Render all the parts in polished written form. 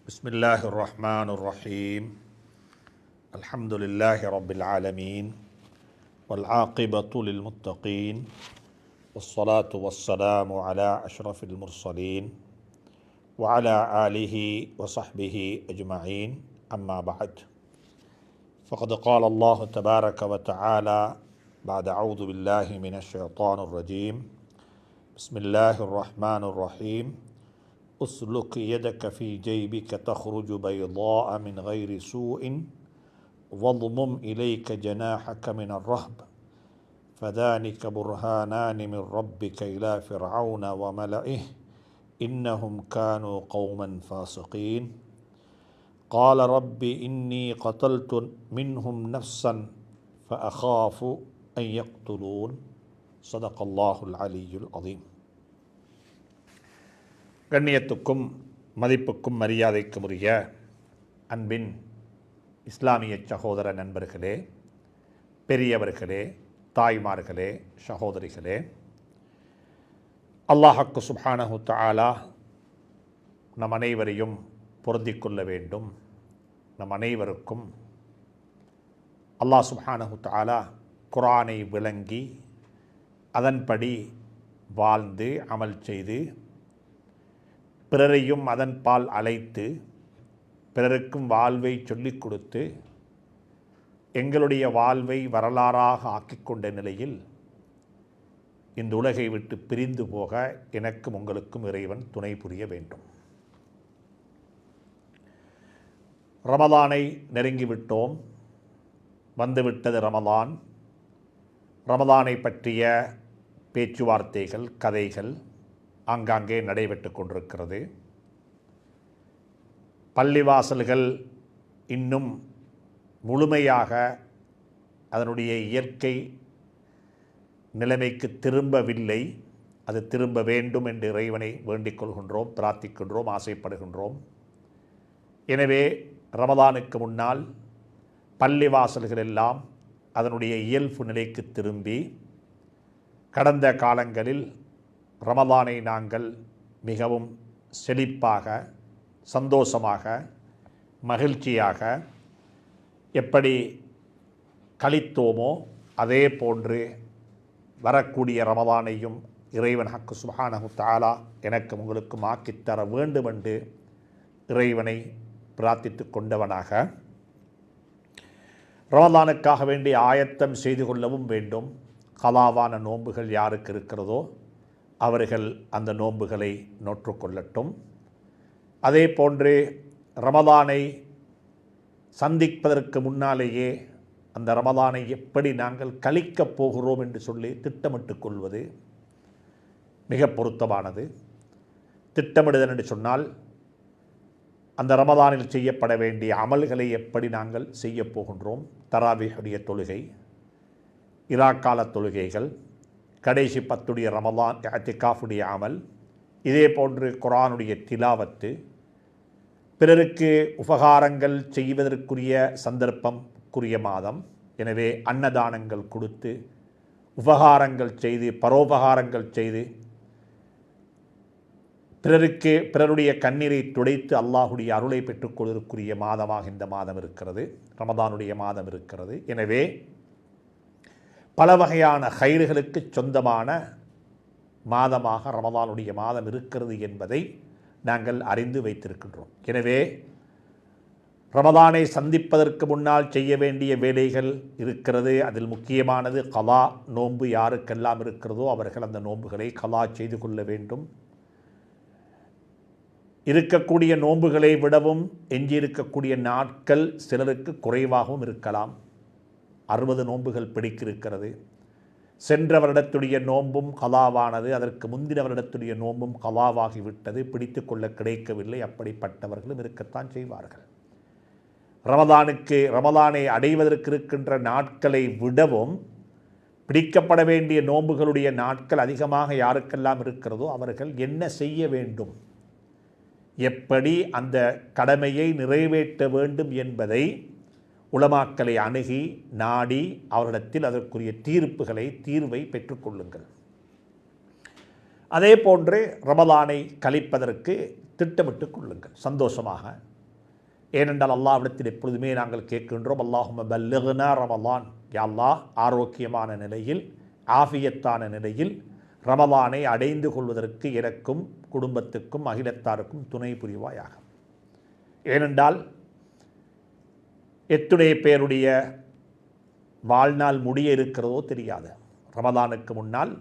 بسم الله الرحمن الرحيم الحمد لله رب العالمين والعاقبة للمتقين والصلاة والسلام على أشرف المرسلين وعلى آله وصحبه أجمعين أما بعد فقد قال الله تبارك وتعالى بعد أعوذ بالله من الشيطان الرجيم بسم الله الرحمن الرحيم اسلك يدك في جيبك تخرج بيضاء من غير سوء واضمم إليك جناحك من الرهب فذلك برهانان من ربك إلى فرعون وملئه إنهم كانوا قوما فاسقين قال رب إني قتلت منهم نفسا فأخاف أن يقتلون صدق الله العلي العظيم. கண்ணியத்துக்கும் மதிப்புக்கும் மரியாதைக்கும் உரிய அன்பின் இஸ்லாமிய சகோதர நண்பர்களே, பெரியவர்களே, தாய்மார்களே, சகோதரிகளே, அல்லாஹ்க்கு சுப்ஹானஹு தஆலா நம் அனைவரையும் பொருந்திக் கொள்ள வேண்டும். நம் அனைவருக்கும் அல்லாஹ் சுப்ஹானஹு தஆலா குர்ஆனை விளங்கி அதன்படி வாழ்ந்து அமல் செய்து பிறரையும் அதன் பால் அழைத்து பிறருக்கும் வாழ்வை சொல்லிக் கொடுத்து எங்களுடைய வாழ்வை வரலாறாக ஆக்கிக்கொண்ட நிலையில் இந்த உலகை விட்டு பிரிந்து போக எனக்கும் உங்களுக்கும் இறைவன் துணை புரிய வேண்டும். ரமலானை நெருங்கிவிட்டோம். வந்துவிட்டது ரமலான். ரமலானை பற்றிய பேச்சுவார்த்தைகள், கதைகள் ஆங்காங்கே நடைபெற்று கொண்டிருக்கிறது. பள்ளிவாசல்கள் இன்னும் முழுமையாக அதனுடைய இயற்கை நிலைமைக்கு திரும்பவில்லை. அது திரும்ப வேண்டும் என்று இறைவனை வேண்டிக் கொள்கின்றோம், பிரார்த்திக்கின்றோம், ஆசைப்படுகின்றோம். எனவே ரமலானுக்கு முன்னால் பள்ளிவாசல்கள் எல்லாம் அதனுடைய இயல்பு நிலைக்கு திரும்பி கடந்த காலங்களில் ரமலானை நாங்கள் மிகவும் செழிப்பாக, சந்தோஷமாக, மகிழ்ச்சியாக எப்படி கழித்தோமோ அதே போன்று வரக்கூடிய ரமலானையும் இறைவன் ஹக்கு சுப்ஹானஹு தஆலா எனக்கு உங்களுக்கும் ஆக்கித்தர வேண்டும் என்று இறைவனை பிரார்த்தித்து கொண்டவனாக ரமலானுக்காக வேண்டி ஆயத்தம் செய்து கொள்ளவும் வேண்டும். கலாவான நோன்புகள் யாருக்கு இருக்கிறதோ அவர்கள் அந்த நோன்புகளை நோற்றுக்கொள்ளட்டும். அதே போன்று ரமலானை சந்திப்பதற்கு முன்னாலேயே அந்த ரமலானை எப்படி நாங்கள் கழிக்கப் போகிறோம் என்று சொல்லி திட்டமிட்டு கொள்வது மிக பொருத்தமானது. திட்டமிடுதல் என்று சொன்னால் அந்த ரமலானில் செய்யப்பட வேண்டிய அமல்களை எப்படி நாங்கள் செய்ய போகின்றோம். தராவீஹுடைய தொழுகை, இராக்கால தொழுகைகள், கடைசி 10 ரமலான் இஅ்திகாஃபுடைய அமல், இதே போன்று குர்ஆனுடைய திலாவத்து, பிறருக்கு உபகாரங்கள் செய்வதற்குரிய சந்தர்ப்பம்க்குரிய மாதம். எனவே அன்னதானங்கள் கொடுத்து, உபகாரங்கள் செய்து, பரோபகாரங்கள் செய்து, பிறருடைய கண்ணீரை துடைத்து அல்லாஹுடைய அருளை பெற்றுக்கொள்வதற்குரிய மாதமாக இந்த மாதம் இருக்கிறது, ரமதானுடைய மாதம் இருக்கிறது. எனவே பல வகையான ஹைர்களுக்கு சொந்தமான மாதமாக ரமலானுடைய மாதம் இருக்கிறது என்பதை நாங்கள் அறிந்து வைத்திருக்கின்றோம். எனவே ரமலானை சந்திப்பதற்கு முன்னால் செய்ய வேண்டிய வேலைகள் இருக்கிறது. அதில் முக்கியமானது கலா நோன்பு. யாருக்கெல்லாம் இருக்கிறதோ அவர்கள் அந்த நோன்புகளை கலா செய்து கொள்ள வேண்டும். இருக்கக்கூடிய நோன்புகளை விடவும் எஞ்சியிருக்கக்கூடிய நாட்கள் சிலருக்கு குறைவாகவும் இருக்கலாம். 60 நோன்புகள் பிடிக்கிருக்கிறது. சென்ற வருடத்துடைய நோன்பும் கலாவானது, அதற்கு முந்தின வருடத்துடைய நோன்பும் கலாவாகிவிட்டது, பிடித்து கொள்ள கிடைக்கவில்லை. அப்படிப்பட்டவர்களும் இருக்கத்தான் செய்வார்கள். ரமலானை அடைவதற்கு இருக்கின்ற நாட்களை விடவும் பிடிக்கப்பட வேண்டிய நோன்புகளுடைய நாட்கள் அதிகமாக யாருக்கெல்லாம் இருக்கிறதோ அவர்கள் என்ன செய்ய வேண்டும், எப்படி அந்த கடமையை நிறைவேற்ற வேண்டும் என்பதை உலமாக்களை அணுகி நாடி அவரிடத்தில் அதற்குரிய தீர்வை பெற்றுக்கொள்ளுங்கள். அதே போன்று ரமலானை கழிப்பதற்கு திட்டமிட்டு கொள்ளுங்கள். சந்தோஷமாக ஏனென்றால் அல்லாஹ்விடத்தில் எப்பொழுதுமே நாங்கள் கேட்கின்றோம், அல்லாஹும்ம பல்லிக்னா ரமலான், யா அல்லாஹ் ஆரோக்கியமான நிலையில் ஆஃபியத்தான நிலையில் ரமலானை அடைந்து கொள்வதற்கு எனக்கும் குடும்பத்துக்கும் அகிலத்தாருக்கும் துணை புரிவாயாக. ஏனென்றால் எத்துணை பேருடைய வாழ்நாள் முடிய இருக்கிறதோ தெரியாது. ரமலானுக்கு முன்னால்,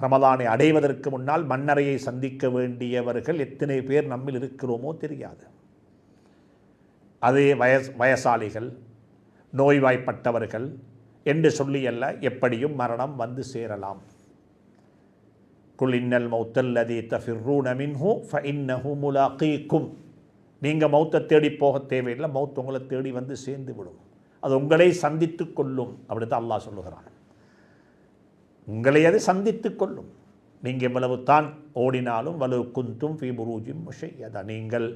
ரமலானை அடைவதற்கு முன்னால் மன்னரையை சந்திக்க வேண்டியவர்கள் எத்தனை பேர் நம்மில் இருக்கிறோமோ தெரியாது. அதே வயசாளிகள், நோய்வாய்ப்பட்டவர்கள் என்று சொல்லியல்ல, எப்படியும் மரணம் வந்து சேரலாம். குல் இன்னல் மௌத்தல்லதி தஃபிர்ரூன மின்ஹு ஃபஇன்னஹு முலாகீக்கும். நீங்கள் மௌத்தை தேடி போக தேவையில்லை, மௌத் உங்களை தேடி வந்து சேர்ந்து விடும், அது உங்களை சந்தித்து கொள்ளும். அப்படி தான் அல்லாஹ் சொல்லுகிறான். உங்களை அது சந்தித்து கொள்ளும். நீங்கள் எவ்வளவு தான் ஓடினாலும் வலு குந்தும் ஃபீ புரூஜின் முஷையதா, நீங்கள்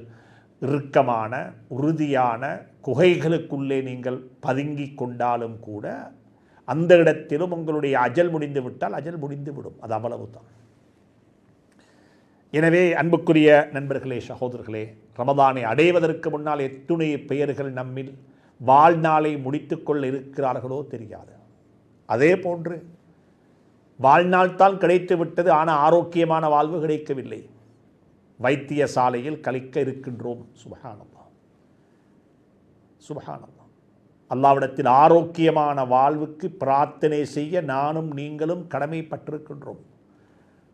இறுக்கமான உறுதியான குகைகளுக்குள்ளே நீங்கள் பதுங்கி கொண்டாலும் கூட அந்த இடத்திலும் உங்களுடைய அஜல் முடிந்து விட்டால் அஜல் முடிந்து விடும். அது அவ்வளவு தான். எனவே அன்புக்குரிய நண்பர்களே, சகோதரர்களே, ரமதானை அடைவதற்கு முன்னால் எத்துணை பெயர்கள் நம்மில் வாழ்நாளை முடித்து கொள்ள இருக்கிறார்களோ தெரியாது. அதே போன்று வாழ்நாள் தான் கிடைத்து விட்டது, ஆனால் ஆரோக்கியமான வாழ்வு கிடைக்கவில்லை. வைத்தியசாலையில் கழிக்க இருக்கின்றோம். சுப்ஹானல்லாஹ், சுப்ஹானல்லாஹ். அல்லாஹ்விடத்தில் ஆரோக்கியமான வாழ்வுக்கு பிரார்த்தனை செய்ய நானும் நீங்களும் கடமைப்பட்டிருக்கின்றோம்.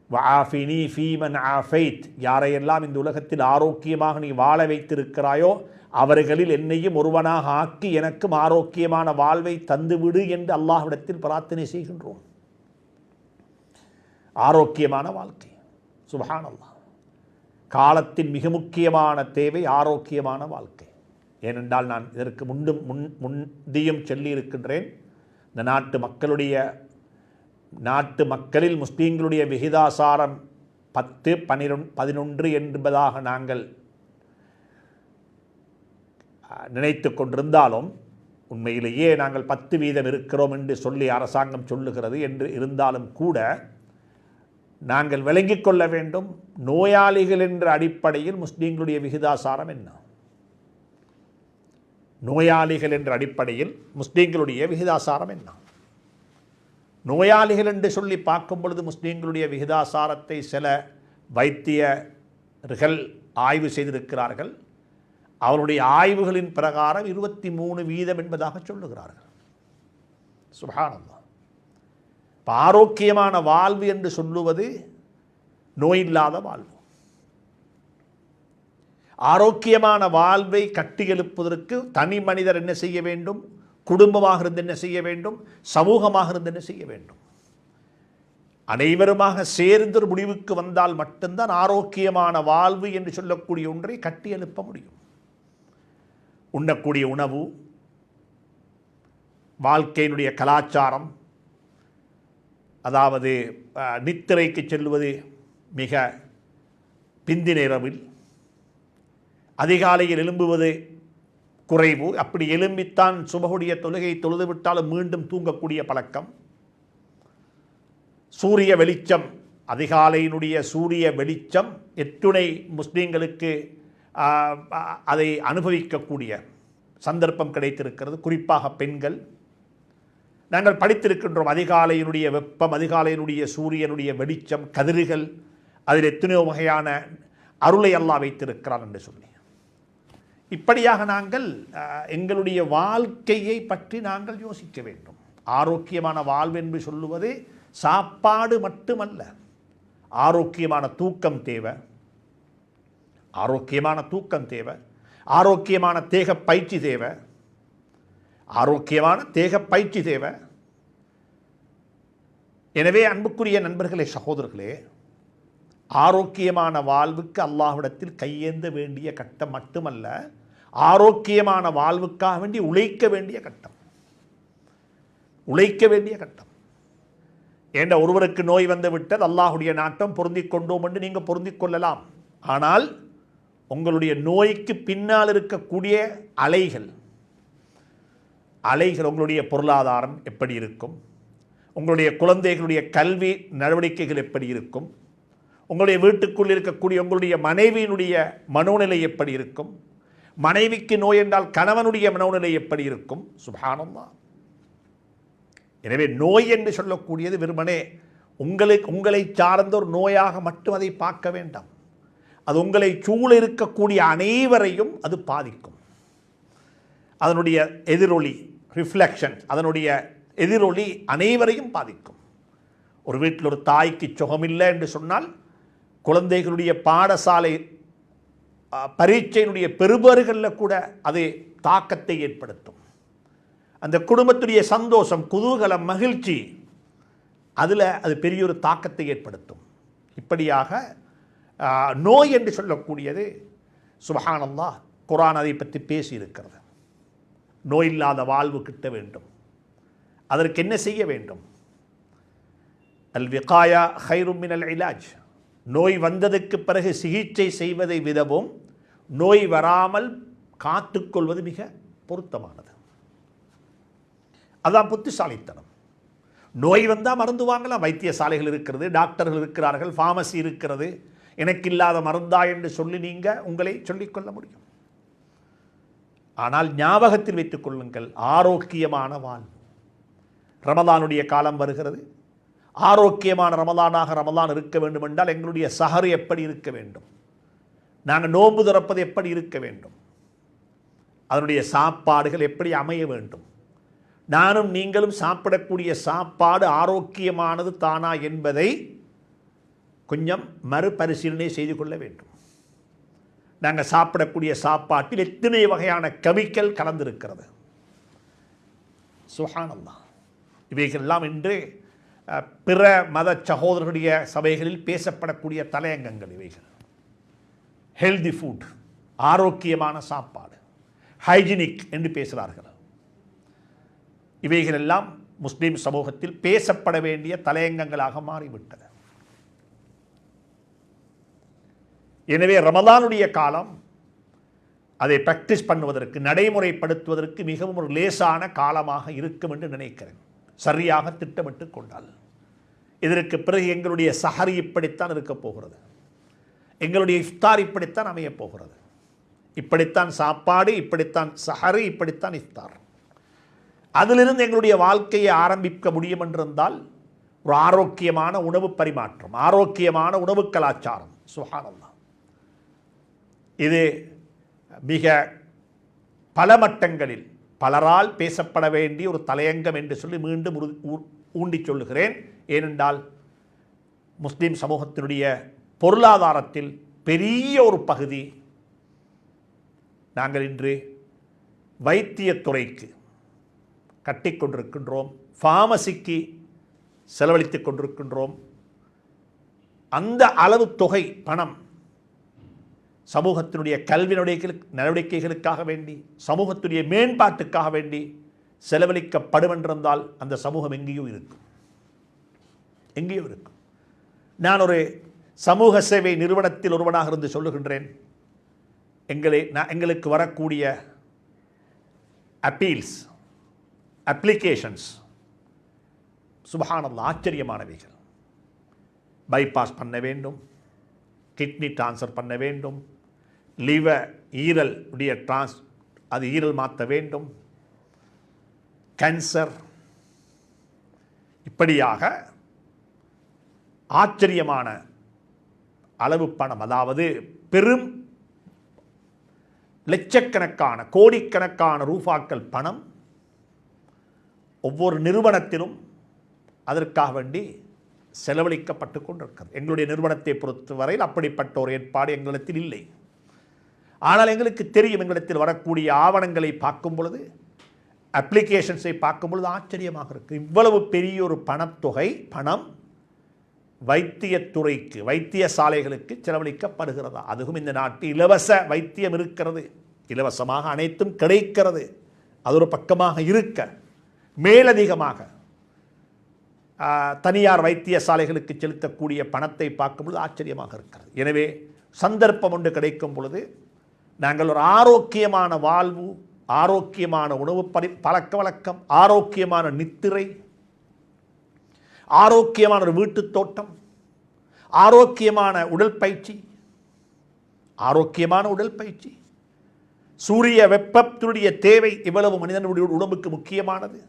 வஆஃபினி ஃபீமன் ஆஃபைத், யாரையெல்லாம் இந்த உலகத்தில் ஆரோக்கியமாக நீ வாழ வைத்திருக்கிறாயோ அவர்களில் என்னையும் ஒருவனாக ஆக்கி எனக்கும் ஆரோக்கியமான வாழ்வை தந்துவிடு என்று அல்லாஹ்விடத்தில் பிரார்த்தனை செய்கின்றோம். ஆரோக்கியமான வாழ்க்கை, சுப்ஹானல்லாஹ். காலத்தின் மிக முக்கியமான தேவை ஆரோக்கியமான வாழ்க்கை. ஏனென்றால் நான் இதற்கு முந்தியும் சொல்லி இருக்கின்றேன், இந்த நாட்டு மக்களில் முஸ்லீம்களுடைய விகிதாசாரம் 10-11 என்பதாக நாங்கள் நினைத்து கொண்டிருந்தாலும், உண்மையிலேயே நாங்கள் 10% இருக்கிறோம் என்று சொல்லி அரசாங்கம் சொல்லுகிறது என்று இருந்தாலும் கூட நாங்கள் விளங்கிக் கொள்ள வேண்டும், நோயாளிகள் என்ற அடிப்படையில் முஸ்லீம்களுடைய விகிதாசாரம் என்ன? நோயாளிகள் என்ற அடிப்படையில் முஸ்லீம்களுடைய விகிதாசாரம் என்ன? நோயாளிகள் என்று சொல்லி பார்க்கும் பொழுது முஸ்லீம்களுடைய விகிதாசாரத்தை சில வைத்தியர்கள் ஆய்வு செய்திருக்கிறார்கள். அவருடைய ஆய்வுகளின் பிரகாரம் 23% என்பதாக சொல்லுகிறார்கள். சுப்ஹானல்லாஹ். ஆரோக்கியமான வாழ்வு என்று சொல்லுவது நோயில்லாத வாழ்வு. ஆரோக்கியமான வாழ்வை கட்டியெழுப்பதற்கு தனி மனிதர் என்ன செய்ய வேண்டும்? குடும்பமாக இருந்து என்ன செய்ய வேண்டும்? சமூகமாக இருந்து என்ன செய்ய வேண்டும்? அனைவருமாக சேர்ந்து ஒரு முடிவுக்கு வந்தால் மட்டும்தான் ஆரோக்கியமான வாழ்வு என்று சொல்லக்கூடிய ஒன்றை கட்டியெழுப்ப முடியும். உண்ணக்கூடிய உணவு, வாழ்க்கையினுடைய கலாச்சாரம், அதாவது நித்திரைக்கு செல்வது மிக பிந்தின இரவில், அதிகாலையில் எழும்புவது குறைவு, அப்படி எழும்பித்தான் சுபகுடைய தொழுகை தொழுதுவிட்டாலும் மீண்டும் தூங்கக்கூடிய பழக்கம், சூரிய வெளிச்சம், அதிகாலையினுடைய சூரிய வெளிச்சம் எத்துணை முஸ்லீம்களுக்கு அதை அனுபவிக்கக்கூடிய சந்தர்ப்பம் கிடைத்திருக்கிறது. குறிப்பாக பெண்கள். நாங்கள் படித்திருக்கின்றோம் அதிகாலையினுடைய வெப்பம், அதிகாலையினுடைய சூரியனுடைய வெளிச்சம், கதிர்கள், அதில் எத்தனையோ வகையான அருளை அல்லாஹ் வைத்திருக்கிறார் என்று சொல்லி, இப்படியாக நாங்கள் எங்களுடைய வாழ்க்கையை பற்றி நாங்கள் யோசிக்க வேண்டும். ஆரோக்கியமான வாழ்வு என்று சொல்லுவது சாப்பாடு மட்டுமல்ல, ஆரோக்கியமான தூக்கம் தேவை, ஆரோக்கியமான தூக்கம் தேவை, ஆரோக்கியமான தேக பயிற்சி தேவை, ஆரோக்கியமான தேக பயிற்சி தேவை. எனவே அன்புக்குரிய நண்பர்களே, சகோதரர்களே, ஆரோக்கியமான வாழ்வுக்கு அல்லாஹ்விடத்தில் கையேந்த வேண்டிய கட்டம் மட்டுமல்ல, ஆரோக்கியமான வாழ்வுக்காக வேண்டி உழைக்க வேண்டிய கட்டம், உழைக்க வேண்டிய கட்டம். ஏண்ட ஒருவருக்கு நோய் வந்து விட்டது, அல்லாஹுடைய நாட்டம், பொருந்திக் கொண்டோம் என்று நீங்கள் பொருந்திக் கொள்ளலாம். ஆனால் உங்களுடைய நோய்க்கு பின்னால் இருக்கக்கூடிய அலைகள், உங்களுடைய பொருளாதாரம் எப்படி இருக்கும், உங்களுடைய குழந்தைகளுடைய கல்வி நடவடிக்கைகள் எப்படி இருக்கும், உங்களுடைய வீட்டுக்குள் இருக்கக்கூடிய உங்களுடைய மனைவியினுடைய மனோநிலை எப்படி இருக்கும், மனைவிக்கு நோய் என்றால் கணவனுடைய மனோநிலை எப்படி இருக்கும்? சுப்ஹானல்லாஹ். எனவே நோய் என்று சொல்லக்கூடியது வெறுமனே உங்களை சார்ந்த ஒரு நோயாக மட்டும் அதை பார்க்க வேண்டாம். அது உங்களை சூழ இருக்கக்கூடிய அனைவரையும் அது பாதிக்கும். அதனுடைய எதிரொலி ரிஃப்ளெக்ஷன், அதனுடைய எதிரொலி அனைவரையும் பாதிக்கும். ஒரு வீட்டில் ஒரு தாய்க்கு சுகமில்லை என்று சொன்னால் குழந்தைகளுடைய பாடசாலை பரீட்சையினுடைய பெறுபேறுகளில் கூட அது தாக்கத்தை ஏற்படுத்தும். அந்த குடும்பத்துடைய சந்தோஷம், குதூகலம், மகிழ்ச்சி, அதில் அது பெரிய ஒரு தாக்கத்தை ஏற்படுத்தும். இப்படியாக நோய் என்று சொல்லக்கூடியது சுப்ஹானல்லாஹ் குர்ஆன் அதை பற்றி பேசியிருக்கிறது. நோய் இல்லாத வாழ்வு கிட்ட வேண்டும். அதற்கு என்ன செய்ய வேண்டும்? அல் விகாயா ஹைரும் மினல் இலாஜ். நோய் வந்ததுக்கு பிறகு சிகிச்சை செய்வதை விடவும் நோய் வராமல் காத்துக்கொள்வது மிக பொருத்தமானது. அதான் புத்திசாலித்தனம். நோய் வந்தால் மருந்து வாங்கலாம். வைத்தியசாலைகள் இருக்கிறது, டாக்டர்கள் இருக்கிறார்கள், ஃபார்மசி இருக்கிறது. எனக்கு இல்லாத மருந்தா என்று சொல்லி நீங்கள் உங்களை சொல்லிக்கொள்ள முடியும். ஆனால் ஞாபகத்தில் வைத்துக் கொள்ளுங்கள், ஆரோக்கியமான வாழ்வு. ரமலானுடைய காலம் வருகிறது. ஆரோக்கியமான ரமலானாக ரமலான் இருக்க வேண்டும் என்றால் எங்களுடைய சஹர் எப்படி இருக்க வேண்டும்? நாங்கள் நோன்பு திறப்பது எப்படி இருக்க வேண்டும்? அதனுடைய சாப்பாடுகள் எப்படி அமைய வேண்டும்? நானும் நீங்களும் சாப்பிடக்கூடிய சாப்பாடு ஆரோக்கியமானது தானா என்பதை கொஞ்சம் மறுபரிசீலனை செய்து கொள்ள வேண்டும். நாங்கள் சாப்பிடக்கூடிய சாப்பாட்டில் எத்தனை வகையான கெமிக்கல் கலந்திருக்கிறது? சுப்ஹானல்லாஹ். இவைகளெல்லாம் இன்று பிற மத சகோதரர்களுடைய சபைகளில் பேசப்படக்கூடிய தலையங்கங்கள் இவைகள். ஹெல்தி ஃபுட், ஆரோக்கியமான சாப்பாடு, ஹைஜீனிக் என்று பேசுகிறார்கள். இவைகளெல்லாம் முஸ்லீம் சமூகத்தில் பேசப்பட வேண்டிய தலையங்கங்களாக மாறிவிட்டது. எனவே ரமலானுடைய காலம் அதை பிராக்டிஸ் பண்ணுவதற்கு, நடைமுறைப்படுத்துவதற்கு மிகவும் ஒரு லேசான காலமாக இருக்கும் என்று நினைக்கிறேன், சரியாக திட்டமிட்டு கொண்டால். இதற்கு பிறகு எங்களுடைய சஹர் இப்படித்தான் இருக்க போகிறது, எங்களுடைய இஃப்தார் இப்படித்தான் அமையப் போகிறது. இப்படித்தான் சாப்பாடு, இப்படித்தான் சஹர், இப்படித்தான் இஃப்தார். அதிலிருந்து எங்களுடைய வாழ்க்கையை ஆரம்பிக்க முடியும் என்றிருந்தால் ஒரு ஆரோக்கியமான உணவு பரிமாற்றம், ஆரோக்கியமான உணவு கலாச்சாரம். சுப்ஹானல்லாஹ். இது மிக பல மட்டங்களில் பலரால் பேசப்பட வேண்டிய ஒரு தலையங்கம் என்று சொல்லி மீண்டும் ஊண்டி சொல்லுகிறேன். ஏனென்றால் முஸ்லீம் சமூகத்தினுடைய பொருளாதாரத்தில் பெரிய ஒரு பகுதி நாங்கள் இன்று வைத்தியத்துறைக்கு கட்டிக்கொண்டிருக்கின்றோம், ஃபார்மசிக்கு செலவழித்து கொண்டிருக்கின்றோம். அந்த அளவு தொகை பணம் சமூகத்தினுடைய கல்வி நடவடிக்கைகளுக்காக வேண்டி, சமூகத்துடைய மேம்பாட்டுக்காக வேண்டி செலவழிக்கப்படும் என்றிருந்தால் அந்த சமூகம் எங்கேயோ இருக்கும், எங்கேயோ இருக்கும். நான் ஒரு சமூக சேவை நிறுவனத்தில் ஒருவனாக இருந்து சொல்லுகின்றேன், எங்களுக்கு வரக்கூடிய அப்ளிகேஷன்ஸ் சுப்ஹானல்லாஹ் ஆச்சரியமானவைகள். பைபாஸ் பண்ண வேண்டும், கிட்னி டிரான்ஸ்ஃபர் பண்ண வேண்டும், ஈரல் உடைய அது ஈரல் மாற்ற வேண்டும், கேன்சர், இப்படியாக ஆச்சரியமான அளவு பணம், அதாவது பெரும் லட்சக்கணக்கான கோடிக்கணக்கான ரூபாக்கள் பணம் ஒவ்வொரு நிறுவனத்திலும் அதற்காக வேண்டி செலவழிக்கப்பட்டு கொண்டிருக்கிறது. எங்களுடைய நிறுவனத்தை பொறுத்தவரையில் அப்படிப்பட்ட ஒரு ஏற்பாடு எங்களிடத்தில் இல்லை. ஆனால் எங்களுக்கு தெரியும், எங்களிடத்தில் வரக்கூடிய ஆவணங்களை பார்க்கும் பொழுது, அப்ளிகேஷன்ஸை பார்க்கும் பொழுது ஆச்சரியமாக இருக்குது. இவ்வளவு பெரிய ஒரு பணம் வைத்தியத்துறைக்கு, வைத்தியசாலைகளுக்கு செலவழிக்கப்படுகிறதா? அதுவும் இந்த நாட்டில் இலவச வைத்தியம் இருக்கிறது, இலவசமாக அனைத்தும் கிடைக்கிறது. அது ஒரு பக்கமாக இருக்க, மேலதிகமாக தனியார் வைத்தியசாலைகளுக்கு செலுத்தக்கூடிய பணத்தை பார்க்கும்பொழுது ஆச்சரியமாக இருக்கிறது. எனவே சந்தர்ப்பம் ஒன்று கிடைக்கும் பொழுது நாங்கள் ஒரு ஆரோக்கியமான வாழ்வு, ஆரோக்கியமான உணவு பழக்க வழக்கம், ஆரோக்கியமான நித்திரை, ஆரோக்கியமான ஒரு வீட்டுத் தோட்டம், ஆரோக்கியமான உடற்பயிற்சி, சூரிய வெப்பத்தினுடைய தேவை இவ்வளவு மனிதனுடைய உடம்புக்கு முக்கியமானது.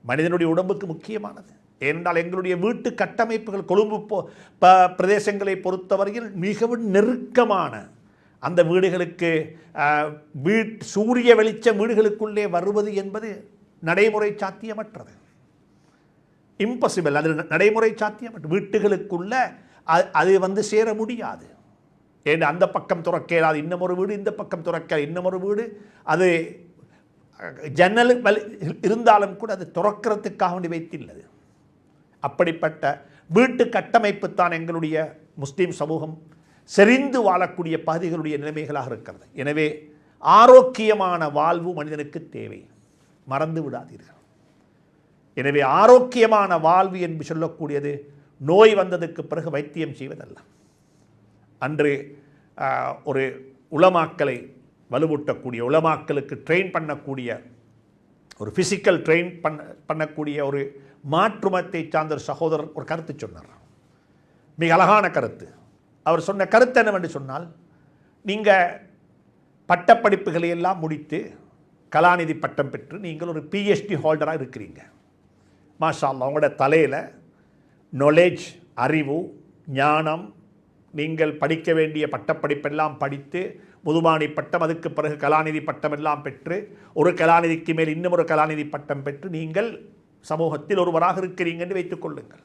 மனிதனுடைய உடம்புக்கு முக்கியமானது. ஏனென்றால் எங்களுடைய வீட்டு கட்டமைப்புகள் கொழும்பு பிரதேசங்களை பொறுத்தவரையில் மிகவும் நெருக்கமான அந்த வீடுகளுக்கு சூரிய வெளிச்ச வீடுகளுக்குள்ளே வருவது என்பது நடைமுறை சாத்தியமற்றது. இம்பாசிபிள். அது நடைமுறை சாத்தியமற்ற வீட்டுகளுக்குள்ள அது சேர முடியாது. ஏன்னா அந்த பக்கம் துறக்கிறாது இன்னும் ஒரு வீடு, இந்த பக்கம் துறக்க இன்னும் ஒரு வீடு. அது ஜன்னல் இருந்தாலும் கூட அது துறக்கிறதுக்காக வேண்டி வைத்துள்ளது. அப்படிப்பட்ட வீட்டு கட்டமைப்பு தான் எங்களுடைய முஸ்லீம் சமூகம் செறிந்து வாழக்கூடிய பகுதிகளுடைய நிலைமைகளாக இருக்கிறது. எனவே ஆரோக்கியமான வாழ்வு மனிதனுக்கு தேவை, மறந்து விடாதீர்கள். எனவே ஆரோக்கியமான வாழ்வு என்று சொல்லக்கூடியது நோய் வந்ததுக்கு பிறகு வைத்தியம் செய்வதல்ல. அன்று ஒரு உலமாக்களை வலுவூட்டக்கூடிய, உலமாக்களுக்கு ட்ரெயின் பண்ணக்கூடிய, ஒரு ஃபிசிக்கல் ட்ரெயின் பண்ணக்கூடிய ஒரு மாற்றுமத்தை சார்ந்த ஒரு சகோதரர் ஒரு கருத்து சொன்னார். மிக அழகான கருத்து. அவர் சொன்ன கருத்து என்னவென்று சொன்னால், நீங்கள் பட்டப்படிப்புகளை எல்லாம் முடித்து கலாநிதி பட்டம் பெற்று நீங்கள் ஒரு பிஹெச்டி ஹோல்டராக இருக்கிறீங்க. மாஷா அல்லாஹ், உங்களோட தலையில் நாலேஜ், அறிவு, ஞானம், நீங்கள் படிக்க வேண்டிய பட்டப்படிப்பெல்லாம் படித்து முதுமானி பட்டம், அதுக்கு பிறகு கலாநிதி பட்டம் எல்லாம் பெற்று ஒரு கலாநிதிக்கு மேல் இன்னும் ஒரு கலாநிதி பட்டம் பெற்று நீங்கள் சமூகத்தில் ஒருவராக இருக்கிறீங்க என்று வைத்துக் கொள்ளுங்கள்.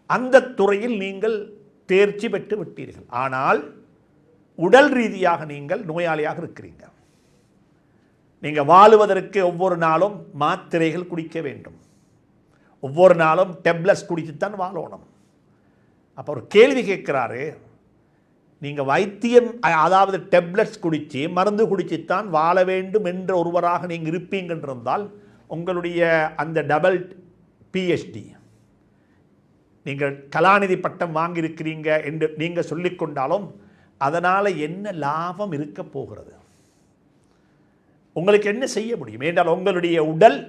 அந்த துறையில் நீங்கள் தேர்ச்சி பெற்று விட்டீர்கள். ஆனால் உடல் ரீதியாக நீங்கள் நோயாளியாக இருக்கிறீங்க. நீங்கள் வாழுவதற்கு ஒவ்வொரு நாளும் மாத்திரைகள் குடிக்க வேண்டும், ஒவ்வொரு நாளும் டெப்லெட்ஸ் குடித்துத்தான் வாழணும். அப்போ ஒரு கேள்வி கேட்குறாரு, நீங்கள் வைத்தியம், அதாவது டெப்லெட்ஸ் குடித்து மருந்து குடித்துத்தான் வாழ வேண்டும் என்ற ஒருவராக நீங்கள் இருப்பீங்கன்றிருந்தால் உங்களுடைய அந்த டபுள் பிஹெச்டி, நீங்கள் கலாநிதி பட்டம் வாங்கியிருக்கிறீங்க என்று நீங்கள் சொல்லிக்கொண்டாலும் அதனால் என்ன லாபம் இருக்க போகிறது? உங்களுக்கு என்ன செய்ய முடியும்? என்றால் உங்களுடைய உடல்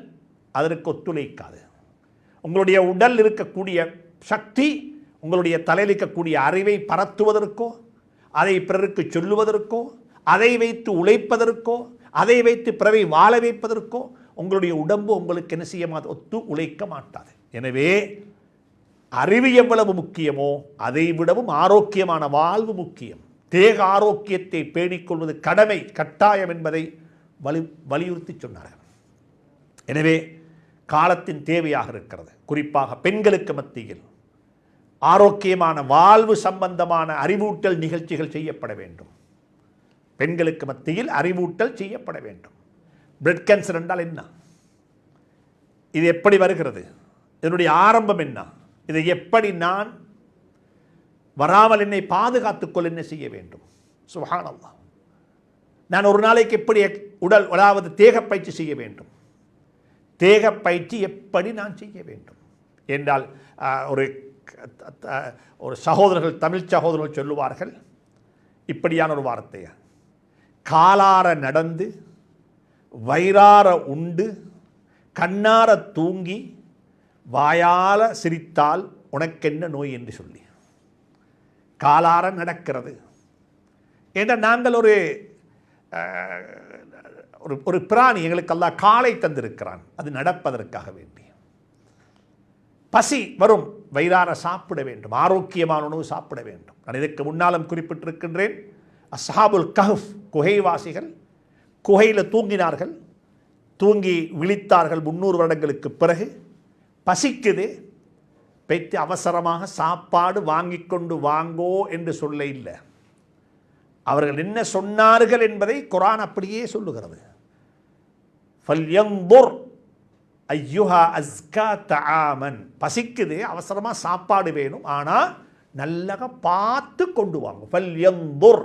அதற்கு ஒத்துழைக்காது. உங்களுடைய உடல் இருக்கக்கூடிய சக்தி உங்களுடைய தலையில் இருக்கக்கூடிய அறிவை பரத்துவதற்கோ, அதை பிறருக்கு சொல்லுவதற்கோ, அதை வைத்து உழைப்பதற்கோ, அதை வைத்து பிறவை வாழ வைப்பதற்கோ உங்களுடைய உடம்பு உங்களுக்கு என்ன செய்ய ஒத்து உழைக்க மாட்டாது. எனவே அறிவு எவ்வளவு முக்கியமோ அதை விடவும் ஆரோக்கியமான வாழ்வு முக்கியம். தேக ஆரோக்கியத்தை பேணிக்கொள்வது கடமை, கட்டாயம் என்பதை வலியுறுத்தி சொன்னார்கள். எனவே காலத்தின் தேவையாக இருக்கிறது. குறிப்பாக பெண்களுக்கு மத்தியில் ஆரோக்கியமான வாழ்வு சம்பந்தமான அறிவூட்டல் நிகழ்ச்சிகள் செய்யப்பட வேண்டும். பெண்களுக்கு மத்தியில் அறிவூட்டல் செய்யப்பட வேண்டும். பிரெட் கேன்சர் என்றால் என்ன? இது எப்படி வருகிறது? இதனுடைய ஆரம்பம் என்ன? இதை எப்படி நான் வராமல் என்னை பாதுகாத்துக்கொள்ள என்ன செய்ய வேண்டும்? சுப்ஹானல்லாஹ். நான் ஒரு நாளைக்கு எப்படி உடல், அதாவது தேகப்பயிற்சி செய்ய வேண்டும்? தேகப்பயிற்சி எப்படி நான் செய்ய வேண்டும் என்றால், ஒரு சகோதரர்கள், தமிழ் சகோதரர்கள் சொல்லுவார்கள் இப்படியான ஒரு வார்த்தையை, காலார நடந்து வயிறார உண்டு கண்ணார தூங்கி வாயால சிரித்தால் உனக்கென்ன நோய் என்று சொல்லி. காலார நடக்கிறது என்றால் நாங்கள் ஒரு பிராணி, எங்களுக்கு அல்லாஹ் காலை தந்திருக்கிறான், அது நடப்பதற்காக வேண்டி. பசி வரும், வயிறார சாப்பிட வேண்டும், ஆரோக்கியமான உணவு சாப்பிட வேண்டும். நான் இதற்கு முன்னாலும் குறிப்பிட்டிருக்கின்றேன், அஸ்ஹாபுல் கஹ்ஃப், குகைவாசிகள் குகையில் தூங்கினார்கள், தூங்கி விழித்தார்கள் 300 வருடங்களுக்கு பிறகு. பசிக்குது, வைத்து அவசரமாக சாப்பாடு வாங்கி கொண்டு வாங்கோ என்று சொல்ல இல்லை. அவர்கள் என்ன சொன்னார்கள் என்பதை குர்ஆன் அப்படியே சொல்லுகிறது. ஃபல்யன்துர் ஐயுஹா அஸ்கா தஆமன். பசிக்குது, அவசரமாக சாப்பாடு வேணும், ஆனால் நல்லக பார்த்து கொண்டு வாங்க. ஃபல்யன்துர்,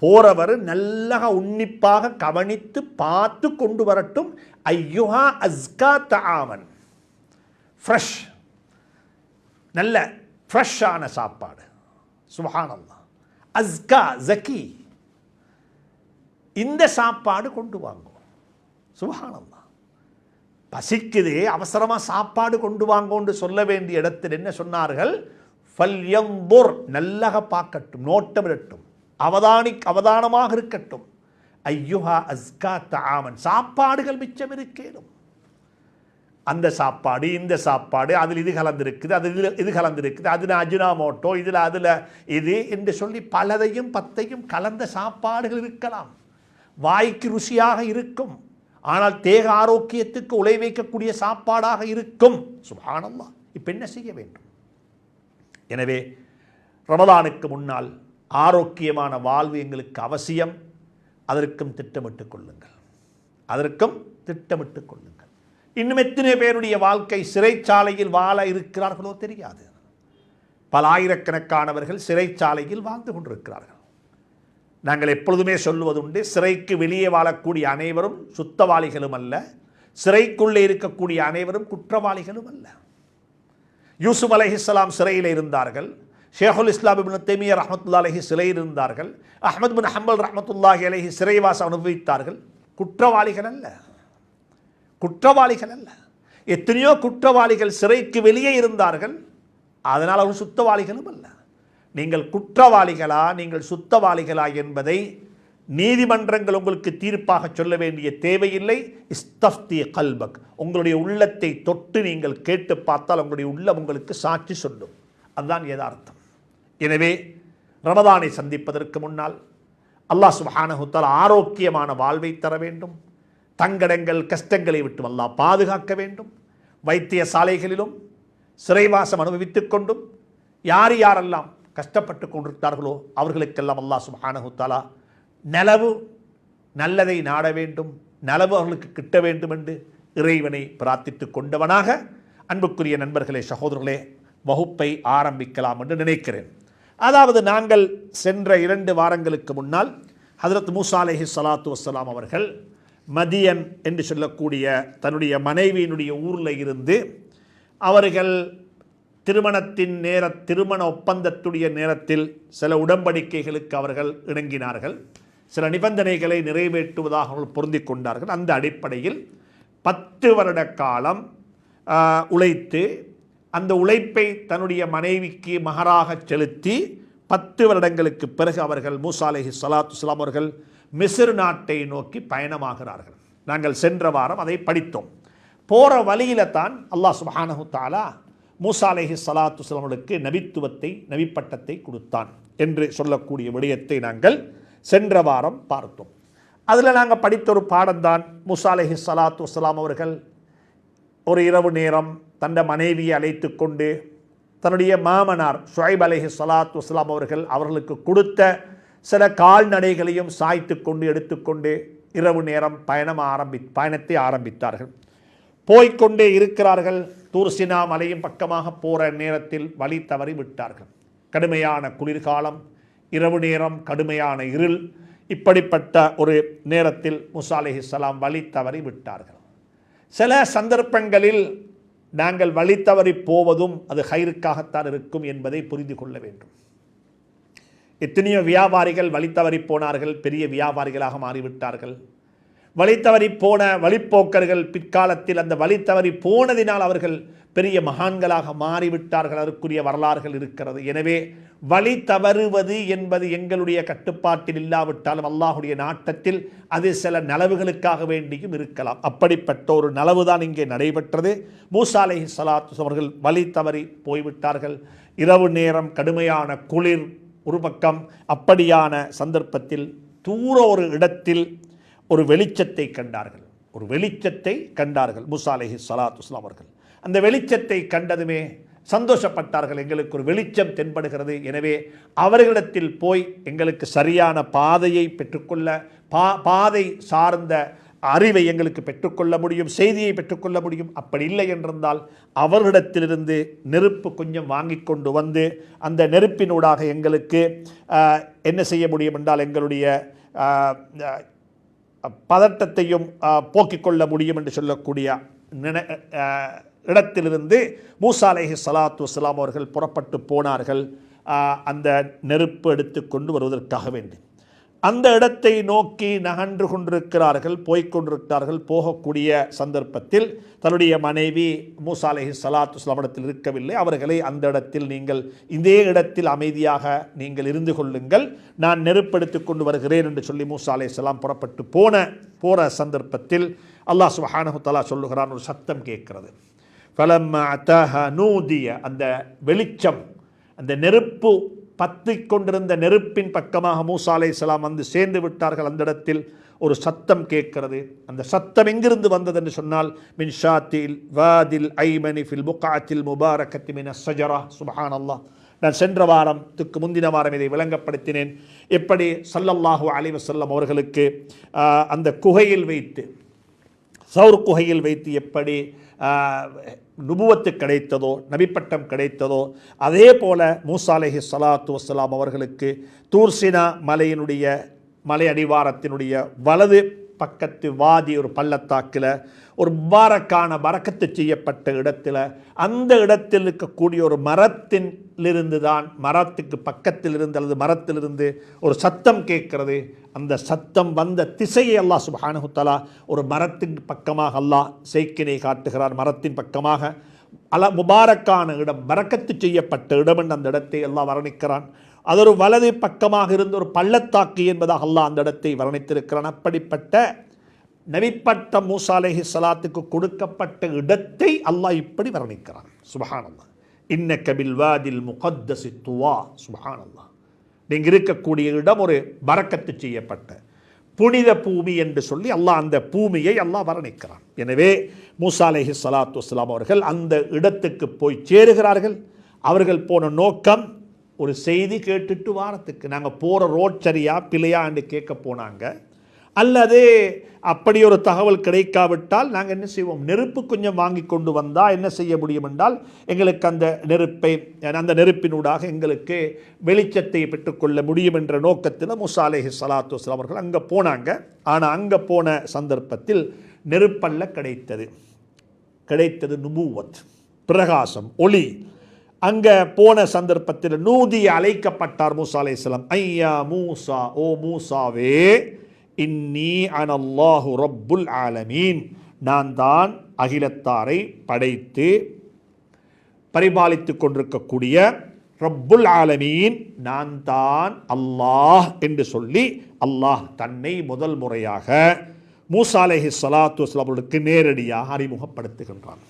போறவர் நல்லக உன்னிப்பாக கவனித்து பார்த்து கொண்டு வரட்டும். ஐயுஹா அஸ்கா தஆமன், ஃப்ரெஷ், நல்ல ஃப்ரெஷ்ஷான சாப்பாடு. சுப்ஹானல்லாஹ். அஸ்கா, ஜக்கி, இந்த சாப்பாடு கொண்டு வாங்கும். சுப்ஹானல்லாஹ். பசிக்குது, அவசரமாக சாப்பாடு கொண்டு வாங்கோன்னு சொல்ல வேண்டிய இடத்தில் என்ன சொன்னார்கள்? ஃபல்யன்துர், நல்லக பார்க்கட்டும், நோட்டமிடட்டும், அவதானமாக இருக்கட்டும். ஐயுஹா அஸ்கா தஆமன், சாப்பாடுகள் மிச்சம் இருக்கேனும். அந்த சாப்பாடு இந்த சாப்பாடு, அதில் இது கலந்திருக்குது, அதில் இது கலந்திருக்குது, அதில் அஜினாமோட்டோ, இதில் அதில் இது என்று சொல்லி பலதையும் பத்தையும் கலந்த சாப்பாடுகள் இருக்கலாம். வாய்க்கு ருசியாக இருக்கும், ஆனால் தேக ஆரோக்கியத்துக்கு உலை வைக்கக்கூடிய சாப்பாடாக இருக்கும். சுப்ஹானல்லாஹ். இப்போ என்ன செய்ய வேண்டும்? எனவே ரமலானுக்கு முன்னால் ஆரோக்கியமான வாழ்வு எங்களுக்கு அவசியம். அதற்கும் திட்டமிட்டுக் கொள்ளுங்கள், அதற்கும் திட்டமிட்டுக் கொள்ளுங்கள். இன்னும் எத்தனை பேருடைய வாழ்க்கை சிறைச்சாலையில் வாழ இருக்கிறார்களோ தெரியாது. பல ஆயிரக்கணக்கானவர்கள் சிறைச்சாலையில் வாழ்ந்து கொண்டிருக்கிறார்கள். நாங்கள் எப்பொழுதுமே சொல்லுவதுண்டு, சிறைக்கு வெளியே வாழக்கூடிய அனைவரும் சுத்தவாளிகளும் அல்ல, சிறைக்குள்ளே இருக்கக்கூடிய அனைவரும் குற்றவாளிகளும் அல்ல. யூசுப் அலைஹிஸ்ஸலாம் சிறையில் இருந்தார்கள், ஷேகுல் இஸ்லாம் இப்னு தைமிய்யா ரஹ்மத்துல்லாஹி அலைஹி சிறையில் இருந்தார்கள், அஹ்மத் பின் ஹம்பல் ரஹ்மத்துல்லாஹி அலைஹி சிறைவாசம் அனுபவித்தார்கள். குற்றவாளிகள் அல்ல, குற்றவாளிகள் அல்ல. எத்தனையோ குற்றவாளிகள் சிறைக்கு வெளியே இருந்தார்கள், அதனால் அவர் சுத்தவாளிகளும் அல்ல. நீங்கள் குற்றவாளிகளா நீங்கள் சுத்தவாளிகளா என்பதை நீதிமன்றங்கள் உங்களுக்கு தீர்ப்பாக சொல்ல வேண்டிய தேவையில்லை. இஸ்தஃப்தி கல்பக், உங்களுடைய உள்ளத்தை தொட்டு நீங்கள் கேட்டு பார்த்தால் உங்களுடைய உள்ளம் உங்களுக்கு சாட்சி சொல்லும். அதுதான் யதார்த்தம். எனவே ரமதானை சந்திப்பதற்கு முன்னால் அல்லாஹ் சுப்ஹானஹு தஆலா ஆரோக்கியமான வாழ்வை தர வேண்டும். தங்கடங்கள் கஷ்டங்களை விட்டு அல்லாஹ் பாதுகாக்க வேண்டும். வைத்தியசாலைகளிலும் சிறைவாசம் அனுபவித்துக் கொண்டும் யார் யாரெல்லாம் கஷ்டப்பட்டு கொண்டிருந்தார்களோ அவர்களுக்கெல்லாம் அல்லாஹ் சுப்ஹானஹு தஆலா நலவு நல்லதை நாட வேண்டும், நலவு அவர்களுக்கு கிட்ட வேண்டும் என்று இறைவனை பிரார்த்தித்து கொண்டவனாக அன்புக்குரிய நண்பர்களே, சகோதரர்களே, வகுப்பை ஆரம்பிக்கலாம் என்று நினைக்கிறேன். அதாவது நாங்கள் சென்ற 2 வாரங்களுக்கு முன்னால் ஹஜ்ரத் மூசா அலைஹிஸ்ஸலாத்து வஸ்ஸலாம் அவர்கள் மதியன் என்று சொல்லக்கூடிய தன்னுடைய மனைவியினுடைய ஊரில் இருந்து அவர்கள் திருமண ஒப்பந்தத்துடைய நேரத்தில் சில உடன்படிக்கைகளுக்கு அவர்கள் இணங்கினார்கள், சில நிபந்தனைகளை நிறைவேற்றுவதாக அவர்கள் பொருந்தி கொண்டார்கள். அந்த அடிப்படையில் 10 வருட காலம் உழைத்து அந்த உழைப்பை தன்னுடைய மனைவிக்கு மகராக செலுத்தி 10 வருடங்களுக்கு பிறகு அவர்கள் மூசா அலைஹிஸ்ஸலாத்து வஸ்ஸலாம் அவர்கள் மிஸ்ர் நாட்டை நோக்கி பயணமாகிறார்கள். நாங்கள் சென்ற வாரம் அதை படித்தோம். போகிற வழியில தான் அல்லாஹ் சுப்ஹானஹு தஆலா மூசா அலைஹிஸ்ஸலாத்து வஸ்ஸலாம் அவர்களுக்கு நபித்துவத்தை, நபிப்பட்டத்தை கொடுத்தான் என்று சொல்லக்கூடிய விடயத்தை நாங்கள் சென்ற வாரம் பார்த்தோம். அதில் நாங்கள் படித்த ஒரு பாடம்தான், மூசா அலைஹிஸ்ஸலாத்து வஸ்ஸலாம் அவர்கள் ஒரு இரவு நேரம் தன்னை மனைவியை அழைத்து கொண்டு தன்னுடைய மாமனார் ஷுஐப் அலைஹிஸ்ஸலாத்து வஸ்ஸலாம் அவர்களுக்கு கொடுத்த சில கால்நடைகளையும் சாய்த்து கொண்டு எடுத்துக்கொண்டு இரவு நேரம் பயணத்தை ஆரம்பித்தார்கள். போய்கொண்டே இருக்கிறார்கள். தூர்சினா மலையின் பக்கமாக போகிற நேரத்தில் வழி தவறி விட்டார்கள். கடுமையான குளிர்காலம், இரவு நேரம், கடுமையான இருள், இப்படிப்பட்ட ஒரு நேரத்தில் மூசா அலைஹிஸ்ஸலாம் வழி தவறி விட்டார்கள். சில சந்தர்ப்பங்களில் நாங்கள் வழி தவறி போவதும் அது ஹைருக்காகத்தான் இருக்கும் என்பதை புரிந்து கொள்ள வேண்டும். எத்தனையோ வியாபாரிகள் வழி தவறி போனார்கள், பெரிய வியாபாரிகளாக மாறிவிட்டார்கள். வழி தவறி போன வழிப்போக்கர்கள் பிற்காலத்தில் அந்த வழி தவறி போனதினால் அவர்கள் பெரிய மகான்களாக மாறிவிட்டார்கள். அதற்குரிய வரலாறுகள் இருக்கிறது. எனவே வழி தவறுவது என்பது எங்களுடைய கட்டுப்பாட்டில் இல்லாவிட்டாலும் அல்லாஹுடைய நாட்டத்தில் அது சில நலவுகளுக்காக வேண்டியும் இருக்கலாம். அப்படிப்பட்ட ஒரு நலவுதான் இங்கே நடைபெற்றது. மூசா அலைஹிஸ்ஸலாத்து அவர்கள் வழி தவறி போய்விட்டார்கள். இரவு நேரம், கடுமையான குளிர் ஒரு பக்கம். அப்படியான சந்தர்ப்பத்தில் தூர ஒரு இடத்தில் ஒரு வெளிச்சத்தை கண்டார்கள் மூசா அலைஹிஸ்ஸலாத்து வஸ்ஸலாம் அவர்கள். அந்த வெளிச்சத்தை கண்டதுமே சந்தோஷப்பட்டார்கள். எங்களுக்கு ஒரு வெளிச்சம் தென்படுகிறது, எனவே அவர்களிடத்தில் போய் எங்களுக்கு சரியான பாதையை பெற்றுக்கொள்ள, பாதை சார்ந்த அறிவை எங்களுக்கு பெற்றுக்கொள்ள முடியும், செய்தியை பெற்றுக்கொள்ள முடியும். அப்படி இல்லை என்றிருந்தால் அவர்களிடத்திலிருந்து நெருப்பு கொஞ்சம் வாங்கி கொண்டு வந்து அந்த நெருப்பினூடாக எங்களுக்கு என்ன செய்ய முடியும் என்றால் எங்களுடைய பதட்டத்தையும் போக்கிக் கொள்ள முடியும் என்று சொல்லக்கூடிய இடத்திலிருந்து மூசா அலைஹிஸ்ஸலாத்து வஸ்ஸலாம் அவர்கள் புறப்பட்டு போனார்கள் அந்த நெருப்பு எடுத்து கொண்டு வருவதற்காக வேண்டி. அந்த இடத்தை நோக்கி நகன்று கொண்டிருக்கிறார்கள், போய்கொண்டிருக்கிறார்கள். போகக்கூடிய சந்தர்ப்பத்தில் தன்னுடைய மனைவி மூசா அலைஹிஸ்ஸலாத்து வஸ்ஸலாம் இடத்தில் இருக்கவில்லை. அவர்களை அந்த இடத்தில் நீங்கள் இதே இடத்தில் அமைதியாக நீங்கள் இருந்து கொள்ளுங்கள், நான் நெருப்படுத்திக் கொண்டு வருகிறேன் என்று சொல்லி மூசா அலைஹிஸ்ஸலாம் புறப்பட்டு போற சந்தர்ப்பத்தில் அல்லாஹ் சுப்ஹானஹு வ தஆலா சொல்லுகிறான், ஒரு சத்தம் கேட்கிறது. ஃபலம்மா அதாஹா நூதிய, அந்த வெளிச்சம், அந்த நெருப்பு பற்றிக் கொண்டிருந்த நெருப்பின் பக்கமாக மூசா அலைஹிஸ்ஸலாம் வந்து சேர்ந்து விட்டார்கள். அந்த இடத்தில் ஒரு சத்தம் கேட்கிறது. அந்த சத்தம் எங்கிருந்து வந்தது என்று சொன்னால், மின் ஷாத்தில் வாதில் ஐமனி ஃபில் புக்அத்தில் முபாரக்கத்தி மின ஷஜரா. சுப்ஹானல்லாஹ். நான் சென்ற வாரத்துக்கு முந்தின வாரம் இதை விளங்கப்படுத்தினேன். எப்படி ஸல்லல்லாஹு அலைஹி வஸல்லம் அவர்களுக்கு அந்த குகையில் வைத்து, சௌர் குகையில் வைத்து எப்படி நுபுவத்து கிடைத்ததோ, நபிப்பட்டம் கிடைத்ததோ, அதே போல மூசா அலைஹிஸ்ஸலாத்து வஸ்ஸலாம் அவர்களுக்கு தூர்சினா மலையினுடைய மலை அடிவாரத்தினுடைய வலது பக்கத்து வாதி, ஒரு பள்ளத்தாக்கில் ஒரு முபாரக்கான பரக்கத்து செய்யப்பட்ட இடத்துல, அந்த இடத்தில் இருக்கக்கூடிய ஒரு மரத்திலிருந்து தான், மரத்துக்கு பக்கத்தில் இருந்து அல்லது மரத்திலிருந்து ஒரு சத்தம் கேட்கிறது. அந்த சத்தம் வந்த திசையை அல்லாஹ் சுப்ஹானஹு தஆலா ஒரு மரத்தின் பக்கமாக அல்லாஹ் செய்கினை காட்டுகிறார். மரத்தின் பக்கமாக முபாரக்கான இடம், பரக்கத்து செய்யப்பட்ட இடம் என்று அந்த இடத்தை அல்லாஹ் வர்ணிக்கிறான். அது ஒரு வலது பக்கமாக இருந்த ஒரு பள்ளத்தாக்கு என்பதாக அல்லாஹ் அந்த இடத்தை வர்ணித்திருக்கிறான். அப்படிப்பட்ட நபிப்பட்டம் மூசா அலைஹிஸ்ஸலாத்துக்கு கொடுக்கப்பட்ட இடத்தை அல்லாஹ் இப்படி வர்ணிக்கிறான். சுப்ஹானல்லாஹ். இன்னக பில் வாதில் முகத்தஸி துவா. சுப்ஹானல்லாஹ். நீங்கள் இருக்கக்கூடிய இடம் ஒரு பரக்கத்து செய்யப்பட்ட புனித பூமி என்று சொல்லி அல்லாஹ் அந்த பூமியை அல்லாஹ் வர்ணிக்கிறான். எனவே மூசா அலைஹிஸ்ஸலாத்து வஸ்ஸலாம் அவர்கள் அந்த இடத்துக்கு போய் சேருகிறார்கள். அவர்கள் போன நோக்கம் ஒரு செய்தி கேட்டுட்டு வாரத்துக்கு, நாங்கள் போகிற ரோட் சரியா பிழையா என்று கேட்க போனாங்க. அல்லது அப்படி ஒரு தகவல் கிடைக்காவிட்டால் நாங்கள் என்ன செய்வோம், நெருப்பு கொஞ்சம் வாங்கி கொண்டு வந்தால் என்ன செய்ய முடியும் என்றால், எங்களுக்கு அந்த நெருப்பினூடாக எங்களுக்கு வெளிச்சத்தை பெற்றுக்கொள்ள முடியும் என்ற நோக்கத்தில் மூசா அலைஹிஸ்ஸலாத்து வஸ்ஸலாம் அவர்கள் அங்கே போனாங்க. ஆனால் அங்கே போன சந்தர்ப்பத்தில் நெருப்பல்ல கிடைத்தது நுபுவத், பிரகாசம், ஒளி. அங்கே போன சந்தர்ப்பத்தில் நூதி அழைக்கப்பட்டார் மூசா அலைஹிஸ்ஸலாம். ஐயா மூசா, ஓ மூசாவே, இன்னி அனல்லாஹு ரப்புல் ஆலமீன், நான் தான் அகிலத்தாரை படைத்து பரிபாலித்து கொண்டிருக்கக்கூடிய ரப்புல் ஆலமீன், நான் தான் அல்லாஹ் என்று சொல்லி அல்லாஹ் தன்னை முதல் முறையாக மூசா அலைஹிஸ்ஸலாத்து வஸ்ஸலாம் அவர்களுக்கு நேரடியாக அறிமுகப்படுத்துகின்றான்.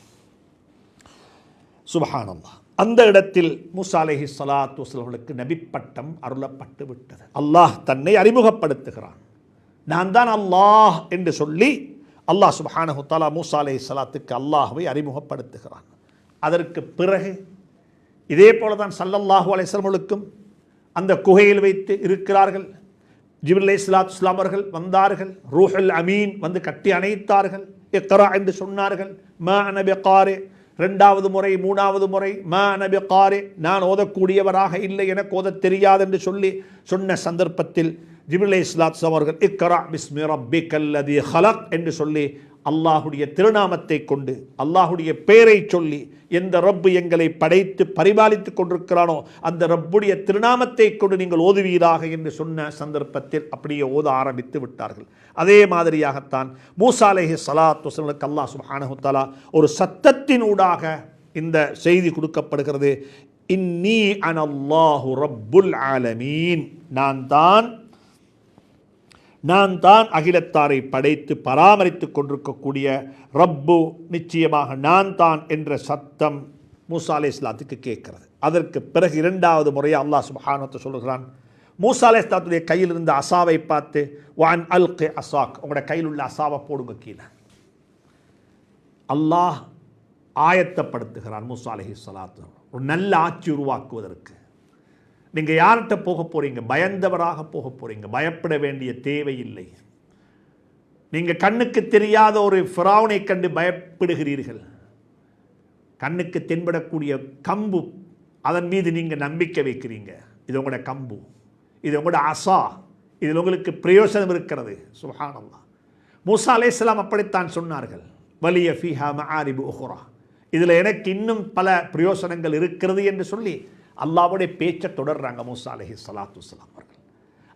சுப்ஹானல்லாஹ். அந்த இடத்தில் மூசா அலைஹிஸ்ஸலாத்து வஸ்ஸலாம் அவர்களுக்கு நபிப்பட்டம் அருளப்பட்டு விட்டது. அல்லாஹ் தன்னை அறிமுகப்படுத்துகிறான். நான் தான் அல்லாஹ் என்று சொல்லி அல்லாஹ் சுப்ஹானஹு தஆலா மூசா அலைஹிஸ்ஸலாத்துக்கு அல்லாஹ்வை அறிமுகப்படுத்துகிறான். அதற்கு பிறகு இதே போல தான் ஸல்லல்லாஹு அலைஹி வஸல்லம் அவர்களுக்கும் அந்த குகையில் வைத்து இருக்கிறார்கள். ஜிப்ரீல் அலைஹிஸ்ஸலாத்து வஸ்ஸலாம் அவர்கள் வந்தார்கள். ரூஹுல் அமீன் வந்து கட்டி அணைத்தார்கள். இக்ரா என்று சொன்னார்கள். மா அன பிகாரி. இரண்டாவது முறை, மூணாவது முறை, மா அன பிகாரி, நான் ஓதக்கூடியவராக இல்லை, எனக்கு ஓதத் தெரியாது என்று சொல்லி சொன்ன சந்தர்ப்பத்தில் ஜிப்ரீல் அலைஹிஸ்ஸலாத்து வஸ்ஸலாம் அவர்கள் இக்ரா பிஸ்மி ரப்பிக்கல்லதீ ஹலக் என்று சொல்லி அல்லாஹுடைய திருநாமத்தை கொண்டு, அல்லாஹுடைய பெயரை சொல்லி, எந்த ரப்பு எங்களை படைத்து பரிபாலித்து கொண்டிருக்கிறானோ அந்த ரப்புடைய திருநாமத்தை கொண்டு நீங்கள் ஓதுவீராக என்று சொன்ன சந்தர்ப்பத்தில் அப்படியே ஓத ஆரம்பித்து விட்டார்கள். அதே மாதிரியாகத்தான் மூசா அலைஹிஸ்ஸலாத்து வஸ்ஸலாமுக்கு அல்லாஹ் சுப்ஹானஹு தஆலா ஒரு சத்தத்தினூடாக இந்த செய்தி கொடுக்கப்படுகிறது. இன்னி அனல்லாஹு ரப்புல் ஆலமீன், நான் தான் அகிலத்தாரை படைத்து பராமரித்து கொண்டிருக்கக்கூடிய ரப்பு, நிச்சயமாக நான் தான் என்ற சத்தம் மூசா அலைஹிஸ்ஸலாத்துக்கு கேட்கிறது. அதற்கு பிறகு இரண்டாவது முறையாக அல்லாஹ் சுப்ஹானஹு வ தஆலா சொல்கிறான், மூசா அலைஹிஸ்ஸலாத்துடைய கையில் இருந்த அசாவை பார்த்து, வான் அல்கி அசாக், உங்களோட கையில் உள்ள அசாவை போடுங்க கீழே. அல்லாஹ் ஆயத்தப்படுத்துகிறான் மூசா அலைஹிஸ்ஸலாத்து ஒரு நல்ல ஆட்சி உருவாக்குவதற்கு. நீங்கள் யார்கிட்ட போக போகிறீங்க? பயந்தவராக போக போகிறீங்க. பயப்பட வேண்டிய தேவையில்லை. நீங்கள் கண்ணுக்கு தெரியாத ஒரு ஃபிரௌனை கண்டு பயப்படுகிறீர்கள். கண்ணுக்கு தென்படக்கூடிய கம்பு, அதன் மீது நீங்கள் நம்பிக்கை வைக்கிறீங்க. இது உங்களோட கம்பு, இது உங்களோட அசா, இதில் உங்களுக்கு பிரயோசனம் இருக்கிறது. சுப்ஹானல்லாஹ். மூசா அலைஹிஸ்ஸலாம் அப்படித்தான் சொன்னார்கள். வலிய ஃபீஹா மஆரிபு உஹ்ரா, இதில் எனக்கு இன்னும் பல பிரயோசனங்கள் இருக்கிறது என்று சொல்லி அல்லாஹ்வுடைய பேச்சை தொடர்றாங்க மூசா அலைஹிஸ்ஸலாத்து வஸ்ஸலாம் அவர்கள்.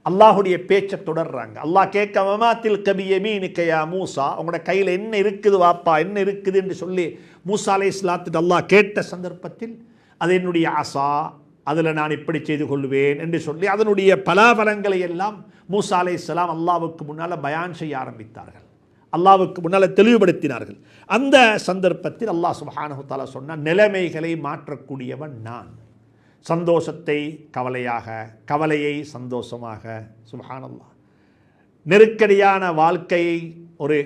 அல்லாஹுடைய பேச்சை தொடர்றாங்க. அல்லாஹ் கேட்க மமாத்தில் கபியமீனுக்க யா மூசா, உங்களோட கையில் என்ன இருக்குது வாப்பா, என்ன இருக்குது என்று சொல்லி மூசா அலைஹிஸ்ஸலாத்துக்கு அல்லாஹ் கேட்ட சந்தர்ப்பத்தில் அது என்னுடைய ஆசா, அதில் நான் இப்படி செய்து கொள்வேன் என்று சொல்லி அதனுடைய பலாபலங்களை எல்லாம் மூசா அலைஹிஸ்ஸலாம் அல்லாஹ்வுக்கு முன்னால் பயான் செய்ய ஆரம்பித்தார்கள், அல்லாஹ்வுக்கு முன்னால் தெளிவுபடுத்தினார்கள். அந்த சந்தர்ப்பத்தில் அல்லாஹ் சுப்ஹானஹு வ தஆலா சொன்னான், நிலைமைகளை மாற்றக்கூடியவன் நான், சந்தோஷத்தை கவலையாக, கவலையை சந்தோஷமாக. சுப்ஹானல்லாஹ். நெருக்கடியான வாழ்க்கையை ஒரு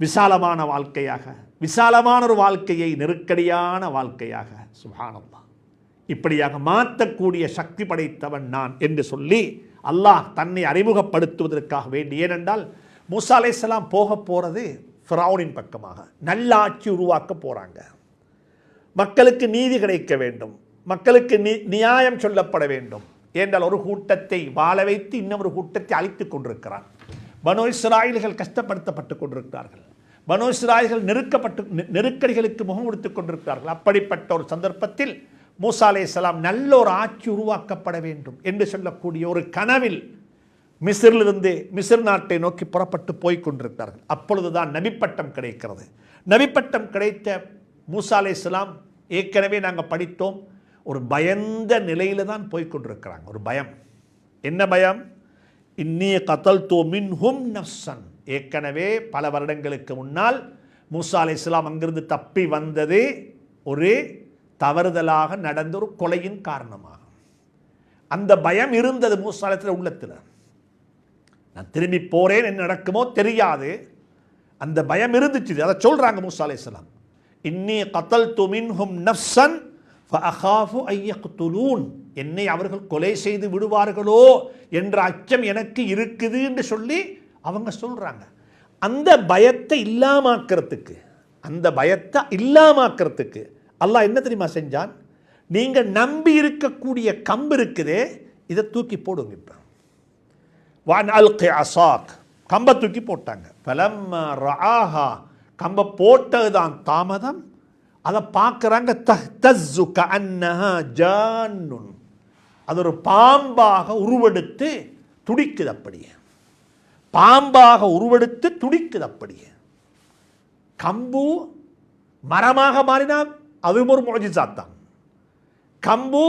விசாலமான வாழ்க்கையாக, விசாலமான ஒரு வாழ்க்கையை நெருக்கடியான வாழ்க்கையாக. சுப்ஹானல்லாஹ். இப்படியாக மாற்றக்கூடிய சக்தி படைத்தவன் நான் என்று சொல்லி அல்லாஹ் தன்னை அறிமுகப்படுத்துவதற்காக வேண்டி. ஏனென்றால் மூசா அலைஹிஸ்ஸலாம் போக போகிறது ஃபிரௌனின் பக்கமாக, நல்ல ஆட்சி உருவாக்க போகிறாங்க, மக்களுக்கு நீதி கிடைக்க வேண்டும், மக்களுக்கு நியாயம் சொல்லப்பட வேண்டும் என்றால் ஒரு கூட்டத்தை வாழ வைத்து இன்னொரு கூட்டத்தை அழித்துக் கொண்டிருக்கிறார். பனு இஸ்ராயீல்கள் கஷ்டப்படுத்தப்பட்டு கொண்டிருக்கிறார்கள், பனு இஸ்ராயீல்கள் நெருக்கடிகளுக்கு முகம் கொடுத்துக் கொண்டிருக்கிறார்கள். அப்படிப்பட்ட ஒரு சந்தர்ப்பத்தில் மூசா அலைஹிஸ்ஸலாம் நல்ல ஒரு ஆட்சி உருவாக்கப்பட வேண்டும் என்று சொல்லக்கூடிய ஒரு கனவில் மிஸ்ரிலிருந்து மிஸ்ர் நாட்டை நோக்கி புறப்பட்டு போய் கொண்டிருக்கிறார்கள். அப்பொழுதுதான் நபிப்பட்டம் கிடைக்கிறது. நபிப்பட்டம் கிடைத்த மூசா அலைஹிஸ்ஸலாம் ஏற்கனவே நாங்கள் படித்தோம், ஒரு பயந்த நிலையில தான் போய்கொண்டிருக்கிறாங்க. ஒரு பயம். என்ன பயம்? இன்னி கதல்து மின்ஹும் நஃப்ஸன். ஏற்கனவே பல வருடங்களுக்கு முன்னால் மூசா அலைஹிஸ்ஸலாம் அங்கிருந்து தப்பி வந்தது ஒரு தவறுதலாக நடந்த ஒரு கொலையின் காரணமாக. அந்த பயம் இருந்தது மூசா அலைஹிஸ்ஸலாம் உள்ளத்தில். நான் திரும்பி போறேன், என்ன நடக்குமோ தெரியாது, அந்த பயம் இருந்துச்சு. அதை சொல்றாங்க மூசா அலைஹிஸ்ஸலாம், இன்னி கதல்து மின்ஹும் நஃப்ஸன் ஃபஅகாஃபு அய்யக்துலூன். என்னை அவர்கள் கொலை செய்து விடுவார்களோ என்ற அச்சம் எனக்கு இருக்குது என்று சொல்லி அவங்க சொல்றாங்க. அந்த பயத்தை இல்லாமாக்கிறதுக்கு, அந்த பயத்தை இல்லாமாக்கிறதுக்கு அல்லாஹ் என்ன தெரியுமா செஞ்சான்? நீங்க நம்பி இருக்கக்கூடிய கம்பு இருக்குதே, இதை தூக்கி போடுங்க. இப்ப வான் அல்கி அசாக், கம்பை தூக்கி போட்டாங்க. ஃபலம்மா ரஆஹா, கம்பை போட்டதுதான் தாமதம். அதை பார்க்குறாங்க, தஹ்தஸ்ஸு கஅன்னஹா ஜான்னுன், அது ஒரு பாம்பாக உருவெடுத்து துடிக்குது. அப்படியே பாம்பாக உருவெடுத்து துடிக்குது. அப்படியே கம்பு மரமாக மாறினா அதுவும் ஒரு முஅஜிஸாத் தான், கம்பு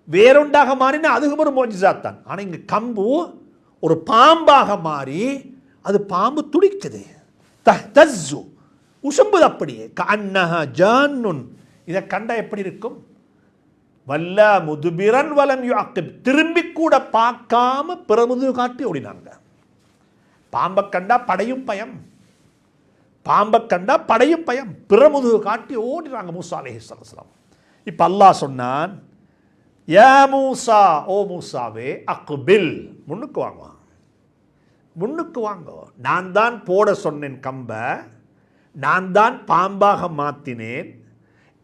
வேறொன்றாக மாறினா அதுவும் ஒரு முஅஜிஸாத் தான். ஆனால் இங்கே கம்பு ஒரு பாம்பாக மாறி அது பாம்பு துடிக்குது. தஹ்தஸ்ஸு, உசம்புது. அப்படியே கஅன்னஹா ஜான்னுன். இதை கண்டா எப்படி இருக்கும்? வல்ல முதுபிரன் வலம் யுஅக்கிப், திரும்பி கூட பார்க்காம பிறமுது காட்டி ஓடினாங்க. பாம்பை கண்டா படையும் பயம், பாம்பை கண்டா படையும் பயம், பிறமுது காட்டி ஓடினாங்க மூசா அலைஹிஸ்ஸலாம். இப்ப அல்லாஹ் சொன்னான், யா மூசா, ஓ மூசாவே, அக்பில், முன்னுக்கு வாங்க, முன்னுக்கு வாங்க. நான் தான் போட சொன்னேன் கம்பை, நான் தான் பாம்பாக மாற்றினேன்,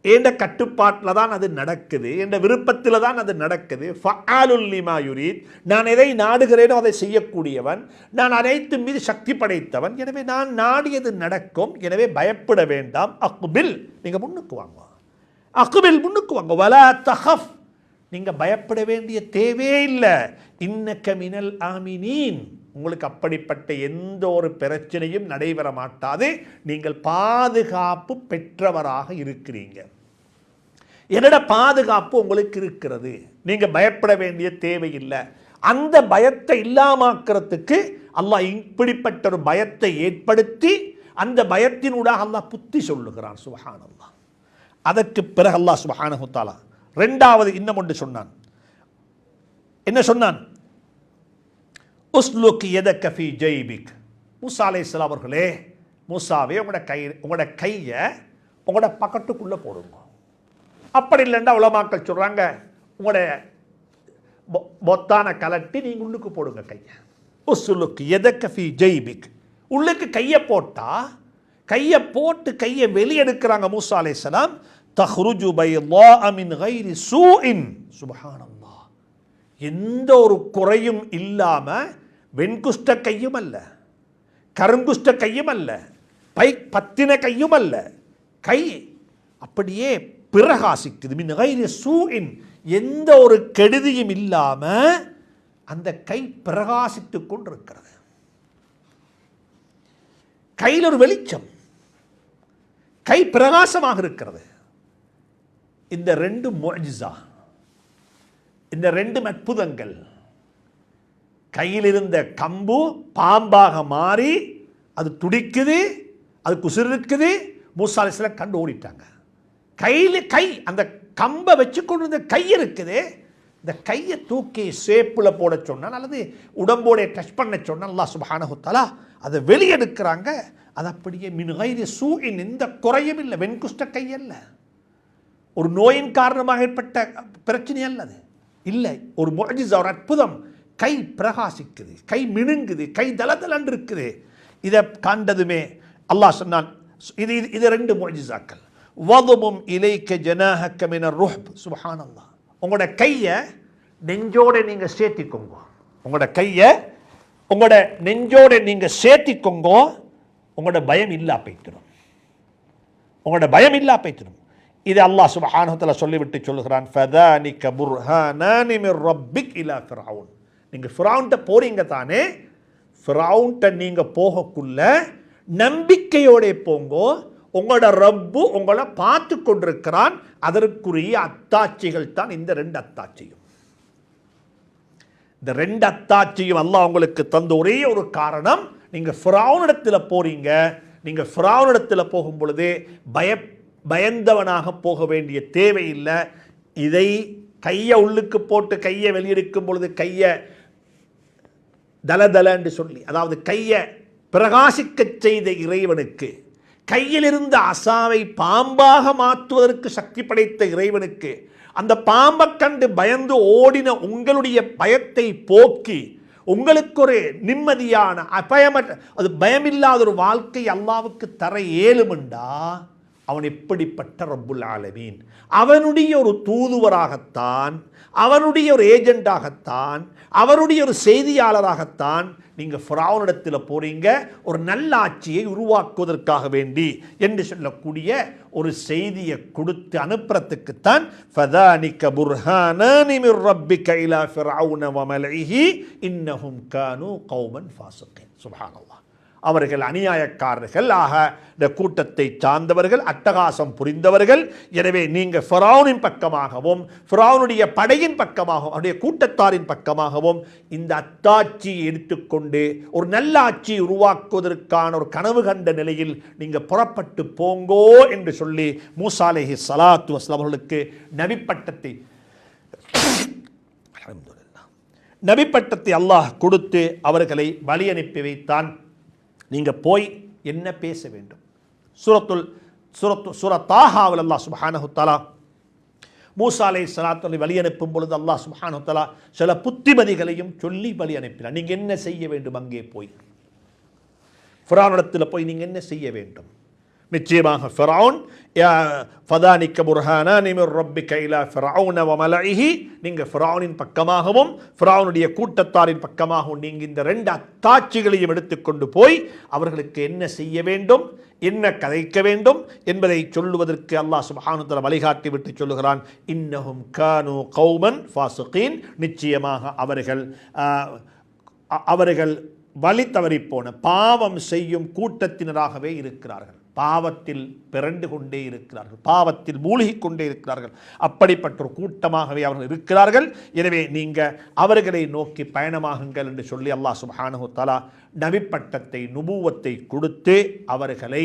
என்ற கட்டுப்பாட்டில் தான் அது நடக்குது, என்ற விருப்பத்தில் தான் அது நடக்குது. ஃபஅலுல் லிமா யுரீத், நான் எதை நாடுகிறேனோ அதை செய்யக்கூடியவன், நான் அனைத்து மீது சக்தி படைத்தவன், எனவே நான் நாடியது நடக்கும், எனவே பயப்பட வேண்டாம். அக்பில், நீங்க முன்னுக்கு வாங்க, அக்பில், முன்னுக்கு வாங்க. வலா தஹஃப், நீங்க பயப்பட வேண்டிய தேவையே இல்லை. இன்னக மினல் ஆமினீன், உங்களுக்கு அப்படிப்பட்ட எந்த ஒரு பிரச்சனையும் நடைபெற மாட்டாது, நீங்கள் பாதுகாப்பு பெற்றவராக இருக்கிறீங்க, என்னோட பாதுகாப்பு உங்களுக்கு இருக்கிறது, நீங்க பயப்பட வேண்டிய தேவையில்லை. அந்த பயத்தை இல்லாமாக்கிறதுக்கு அல்லாஹ் இப்படிப்பட்ட ஒரு பயத்தை ஏற்படுத்தி அந்த பயத்தினூடாக அல்லாஹ் புத்தி சொல்லுகிறான். சுப்ஹானல்லாஹ். அதற்கு பிறகு அல்லாஹ் சுப்ஹானஹு தஆலா இரண்டாவது இன்னும் ஒன்று சொன்னான். என்ன சொன்னான்? உஸ்லுக் யதக ஃபீ ஜைபிக். மூசா அலைஹிஸ்ஸலாம் அவர்களே, மூசாவே, உங்களோட கையை உங்களோட பக்கத்துக்குள்ளே போடுங்க. அப்படி இல்லைன்னா உலமாக்கள் சொல்கிறாங்க, உங்களோட பொத்தான கலட்டி நீங்கள் உள்ளுக்கு போடுங்க கையை. உஸ்லுக் யதக ஃபீ ஜைபிக், உள்ளுக்கு கையை போட்டால், கையை போட்டு கையை வெளியெடுக்கிறாங்க மூசா அலைஹிஸ்ஸலாம். தஹ்ருஜு பைதாஅ மின் கைரி சூஇன். சுப்ஹானல்லாஹ். எந்த ஒரு குறையும் இல்லாம, வெண்குஷ்ட கையும் அல்ல, கருங்குஷ்ட கையும் அல்ல, பத்தின கையும் அல்ல, கை அப்படியே பிரகாசிக்குது. மின் கைரி சூஇன், எந்த ஒரு கெடுதியும் இல்லாம அந்த கை பிரகாசித்துக் கொண்டிருக்கிறது. கையில் ஒரு வெளிச்சம், கை பிரகாசமாக இருக்கிறது. இந்த ரெண்டு முஅ்ஜிஸா, இந்த ரெண்டு அற்புதங்கள், கையில் இருந்த கம்பு பாம்பாக மாறி அது துடிக்குது, அது குசிருக்குது. மூசா அலைஹிஸ்ஸலாம் கண்டு ஓடிட்டாங்க. கையில் கை, அந்த கம்பை வச்சு கொண்டு இருந்த கை இருக்குது. இந்த கையை தூக்கி சேப்பில் போட சொன்னால் அல்லது உடம்போடைய டச் பண்ண சொன்னால் அல்லாஹ் சுப்ஹானஹு தஆலா அதை வெளியெடுக்கிறாங்க. அது அப்படியே மின் கைரி சூஇன், எந்த குறையும் இல்லை. வெண்குஷ்ட கை அல்ல, ஒரு நோயின் காரணமாக ஏற்பட்ட பிரச்சனை அல்ல, அது இல்லை. ஒரு முஅ்ஜிஸா, ஒரு அற்புதம். கை பிரகாசிக்குது, கை மினுங்குது, கை தலதலன்னு இருக்குது. இதை காண்டதுமே அல்லாஹ் சொன்னான், இது ரெண்டு முஅ்ஜிஸாக்கள். வதுமும் இலைக்க ஜனாஹக்க மினர் ருஹ்ப். சுப்ஹானல்லாஹ். உங்களோட கையை நெஞ்சோட நீங்க சேர்த்திக்கோங்க. உங்களோட கையை உங்களோட நெஞ்சோட நீங்க சேர்த்திக்கோங்க. உங்களோட பயம் இல்லா போய்த்திடும், உங்களோட பயம் இல்லா போய்த்திடும். இது அல்லாஹ் சுப்ஹானஹு வ தஆலா சொல்லிவிட்டு சொல்லுகிறான், ஃபதானிக புர்ஹானானி மிர் ரப்பிக் இலா ஃபிர்அவுன். நீங்க ஃபிர்அவுன்ட்ட போறீங்க தானே, ஃபிர்அவுன்ட்ட நீங்க போகக்குள்ள நம்பிக்கையோட போங்கோ. உங்களோட ரப்பு உங்களை பார்த்து கொண்டிருக்கிறான். அதற்குரிய அத்தாட்சிகள் தான் இந்த ரெண்டு அத்தாட்சியும். இந்த ரெண்டு அத்தாட்சியும் அல்லாஹ் உங்களுக்கு தந்த ஒரே ஒரு காரணம், நீங்க ஃபிர்அவுனிடத்தில் போறீங்க. நீங்க ஃபிர்அவுனிடத்தில் போகும் பொழுது பயந்தவனாக போக வேண்டிய தேவையில்லை. இதை கையை உள்ளுக்கு போட்டு கையை வெளியெடுக்கும் பொழுது கையை தலதல என்று சொல்லி, அதாவது கையை பிரகாசிக்க செய்த இறைவனுக்கு, கையில் இருந்த அசாவை பாம்பாக மாற்றுவதற்கு சக்தி படைத்த இறைவனுக்கு, அந்த பாம்பை கண்டு பயந்து ஓடின உங்களுடைய பயத்தை போக்கி உங்களுக்கு ஒரு நிம்மதியான அபயமற்ற, அது பயமில்லாத ஒரு வாழ்க்கை அல்லாஹ்வுக்கு தர இயலுமெண்டா அவன் எப்படிப்பட்ட ரப்புல் ஆலமீன். அவனுடைய ஒரு தூதுவராகத்தான், அவனுடைய ஒரு ஏஜெண்டாகத்தான், அவருடைய ஒரு செய்தியாளராகத்தான் நீங்கள் ஃபிரௌனிடத்தில் போறீங்க, ஒரு நல்ல ஆட்சியை உருவாக்குவதற்காக வேண்டி என்று சொல்லக்கூடிய ஒரு செய்தியை கொடுத்து அனுப்புறதுக்குத்தான் ஃபதானிக புர்ஹானானி மிர் ரப்பிக இலா ஃபிர்அவுன வ மலஇஹி இன்னஹும் கானூ கௌமன் ஃபாஸிகீன். சுப்ஹானல்லாஹ். அவர்கள் அநியாயக்காரர்கள், ஆக இந்த கூட்டத்தை சார்ந்தவர்கள், அட்டகாசம் புரிந்தவர்கள். எனவே நீங்கள் ஃபிரௌனின் பக்கமாகவும் ஃபிரௌனுடைய படையின் பக்கமாகவும் அவருடைய கூட்டத்தாரின் பக்கமாகவும் இந்த அத்தாட்சியை எடுத்துக்கொண்டு ஒரு நல்ல ஆட்சியை உருவாக்குவதற்கான ஒரு கனவு கண்ட நிலையில் நீங்கள் புறப்பட்டு போங்கோ என்று சொல்லி மூசா அலைஹிஸ்ஸலாத்து வஸ்ஸலாம் அவர்களுக்கு நபிப்பட்டத்தை அல்லாஹ் கொடுத்து அவர்களை வழி அனுப்பி வைத்தான். நீங்கள் போய் என்ன பேச வேண்டும்? சூரத் தாஹாவில் அல்லாஹ் சுப்ஹானஹு தஆலா மூசா அலைஹிஸ்ஸலாத்தை வழி அனுப்பும் பொழுது அல்லாஹ் சுப்ஹானஹு தஆலா சில புத்திமதிகளையும் சொல்லி வழி அனுப்பினார். நீங்கள் என்ன செய்ய வேண்டும்? அங்கே போய் ஃபிரௌனிடத்தில் போய் நீங்கள் என்ன செய்ய வேண்டும்? நிச்சயமாக ஃபிரௌன் ஃபதானிக புர்ஹானானி மிர் ரப்பிக இலா ஃபிர்அவுன வ மலஇஹி, நீங்கள் ஃபிரௌனின் பக்கமாகவும் ஃபிரௌனுடைய கூட்டத்தாரின் பக்கமாகவும் நீங்கள் இந்த ரெண்டு அத்தாட்சிகளையும் எடுத்துக்கொண்டு போய் அவர்களுக்கு என்ன செய்ய வேண்டும், என்ன கதைக்க வேண்டும் என்பதை சொல்லுவதற்கு அல்லாஹ் சுப்ஹானஹு வ தஆலா வழிகாட்டி விட்டு சொல்லுகிறான், இன்னஹும் கானூ கௌமன் ஃபாஸிகீன். நிச்சயமாக அவர்கள் வழி தவறிப்போன பாவம் செய்யும் கூட்டத்தினராகவே இருக்கிறார்கள். பாவத்தில் பிறண்டு கொண்டே இருக்கிறார்கள், பாவத்தில் மூழ்கிக் கொண்டே இருக்கிறார்கள். அப்படிப்பட்ட ஒரு கூட்டமாகவே அவர்கள் இருக்கிறார்கள். எனவே நீங்கள் அவர்களை நோக்கி பயணமாகுங்கள் என்று சொல்லி அல்லாஹ் சுப்ஹானஹு வ தஆலா நபிப்பட்டத்தை, நுபுவத்தை கொடுத்து அவர்களை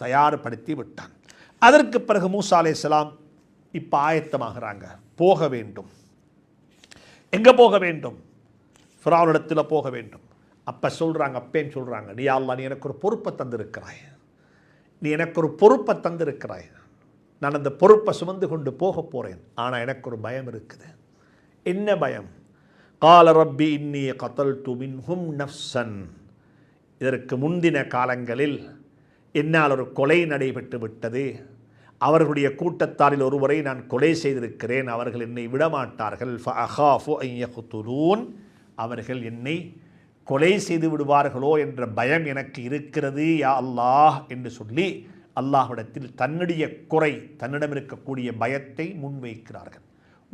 தயார்படுத்தி விட்டான். அதற்கு பிறகு மூசா அலைஹிஸ்ஸலாம் இப்போ ஆயத்தமாகிறாங்க, போக வேண்டும். எங்கே போக வேண்டும்? ஃபிரௌனிடத்தில் போக வேண்டும். அப்போ சொல்கிறாங்க, அப்பேன்னு சொல்கிறாங்க, நீ அல்லாஹ், நீ எனக்கு ஒரு பொறுப்பை தந்திருக்கிறாய், நீ எனக்கு ஒரு பொறுப்பை தந்திருக்கிறாய், நான் அந்த பொறுப்பை சுமந்து கொண்டு போக போகிறேன். ஆனால் எனக்கு ஒரு பயம் இருக்குது. என்ன பயம்? கால ரப்பி இன்னி கதல்து மின்ஹும் நஃப்ஸன். இதற்கு முந்தின காலங்களில் என்னால் ஒரு கொலை நடைபெற்று விட்டது. அவர்களுடைய கூட்டத்தாரில் ஒருவரை நான் கொலை செய்திருக்கிறேன். அவர்கள் என்னை விடமாட்டார்கள். ஃபஅகாஃபு அன் யக்துலூன். அவர்கள் என்னை கொலை செய்து விடுவார்களோ என்ற பயம் எனக்கு இருக்கிறது யா அல்லாஹ் என்று சொல்லி அல்லாஹ்விடத்தில் தன்னுடைய குறை, தன்னிடம் இருக்கக்கூடிய பயத்தை முன்வைக்கிறார்கள்.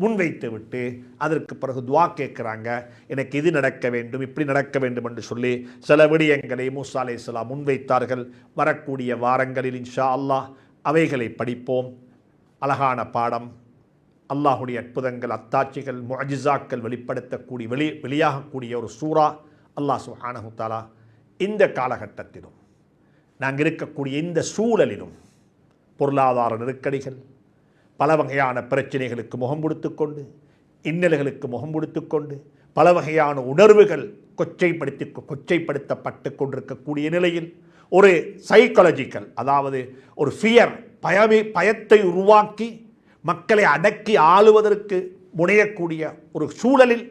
முன்வைத்து விட்டு அதற்கு பிறகு துவா கேட்குறாங்க, எனக்கு இது நடக்க வேண்டும், இப்படி நடக்க வேண்டும் என்று சொல்லி சில விடயங்களை மூசா அலைஹிஸ்ஸலாம் முன்வைத்தார்கள். வரக்கூடிய வாரங்களில் இன்ஷா அல்லாஹ் அவைகளை படிப்போம். அழகான பாடம், அல்லாஹுடைய அற்புதங்கள், அத்தாட்சிகள், முஅஜிஸாக்கள் வெளிப்படுத்தக்கூடிய வெளியாகக்கூடிய ஒரு சூரா. அல்லாஹ் சுப்ஹானஹு தஆலா இந்த காலகட்டத்திலும் நாங்கள் இருக்கக்கூடிய இந்த சூழலிலும் பொருளாதார நெருக்கடிகள், பல வகையான பிரச்சனைகளுக்கு முகம் கொடுத்து கொண்டு, இன்னல்களுக்கு முகம் கொடுத்து கொண்டு, பல வகையான உணர்வுகள் கொச்சைப்படுத்தப்பட்டு கொண்டிருக்கக்கூடிய நிலையில் ஒரு சைக்காலஜிக்கல், அதாவது ஒரு ஃபியர், பயத்தை உருவாக்கி மக்களை அடக்கி ஆளுவதற்கு முனையக்கூடிய ஒரு சூழலில்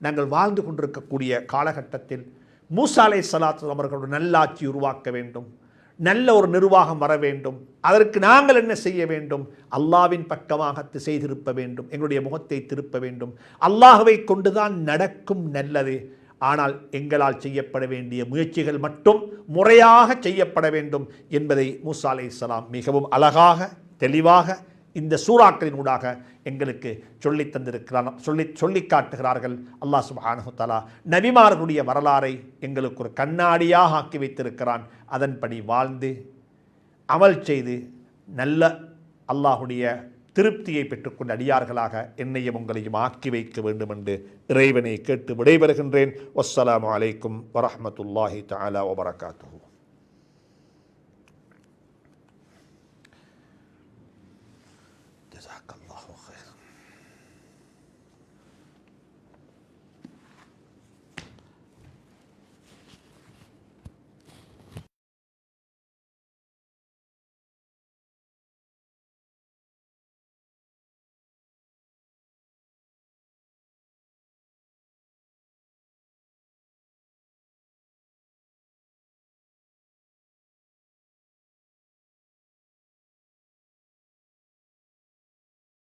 நாங்கள் வாழ்ந்து கொண்டிருக்கக்கூடிய காலகட்டத்தில் மூசா அலைஹிஸ்ஸலாத்து அவர்களோட நல்லாட்சி உருவாக்க வேண்டும், நல்ல ஒரு நிர்வாகம் வர வேண்டும். அதற்கு நாங்கள் என்ன செய்ய வேண்டும்? அல்லாஹ்வின் பக்கமாக திசை திருப்ப வேண்டும், எங்களுடைய முகத்தை திருப்ப வேண்டும். அல்லாஹ்வை கொண்டுதான் நடக்கும் நல்லது. ஆனால் எங்களால் செய்யப்பட வேண்டிய முயற்சிகள் மட்டும் முறையாக செய்யப்பட வேண்டும் என்பதை மூசா அலைஹிஸ்ஸலாம் மிகவும் அழகாக தெளிவாக இந்த சூறாக்களின் ஊடாக எங்களுக்கு சொல்லி காட்டுகிறார்கள். அல்லாஹ் சுப்ஹானஹு தஆலா நபிமார்களுடைய வரலாறை எங்களுக்கு ஒரு கண்ணாடியாக ஆக்கி வைத்திருக்கிறான். அதன்படி வாழ்ந்து அமல் செய்து நல்ல அல்லாஹுடைய திருப்தியை பெற்றுக்கொண்ட அடியார்களாக என்னையும் உங்களையும் ஆக்கி வைக்க வேண்டும் என்று இறைவனை கேட்டு விடைபெறுகின்றேன். வஸ்ஸலாமு அலைக்கும் வரஹ்மத்துல்லாஹி தஆலா வபரகாத்துஹு.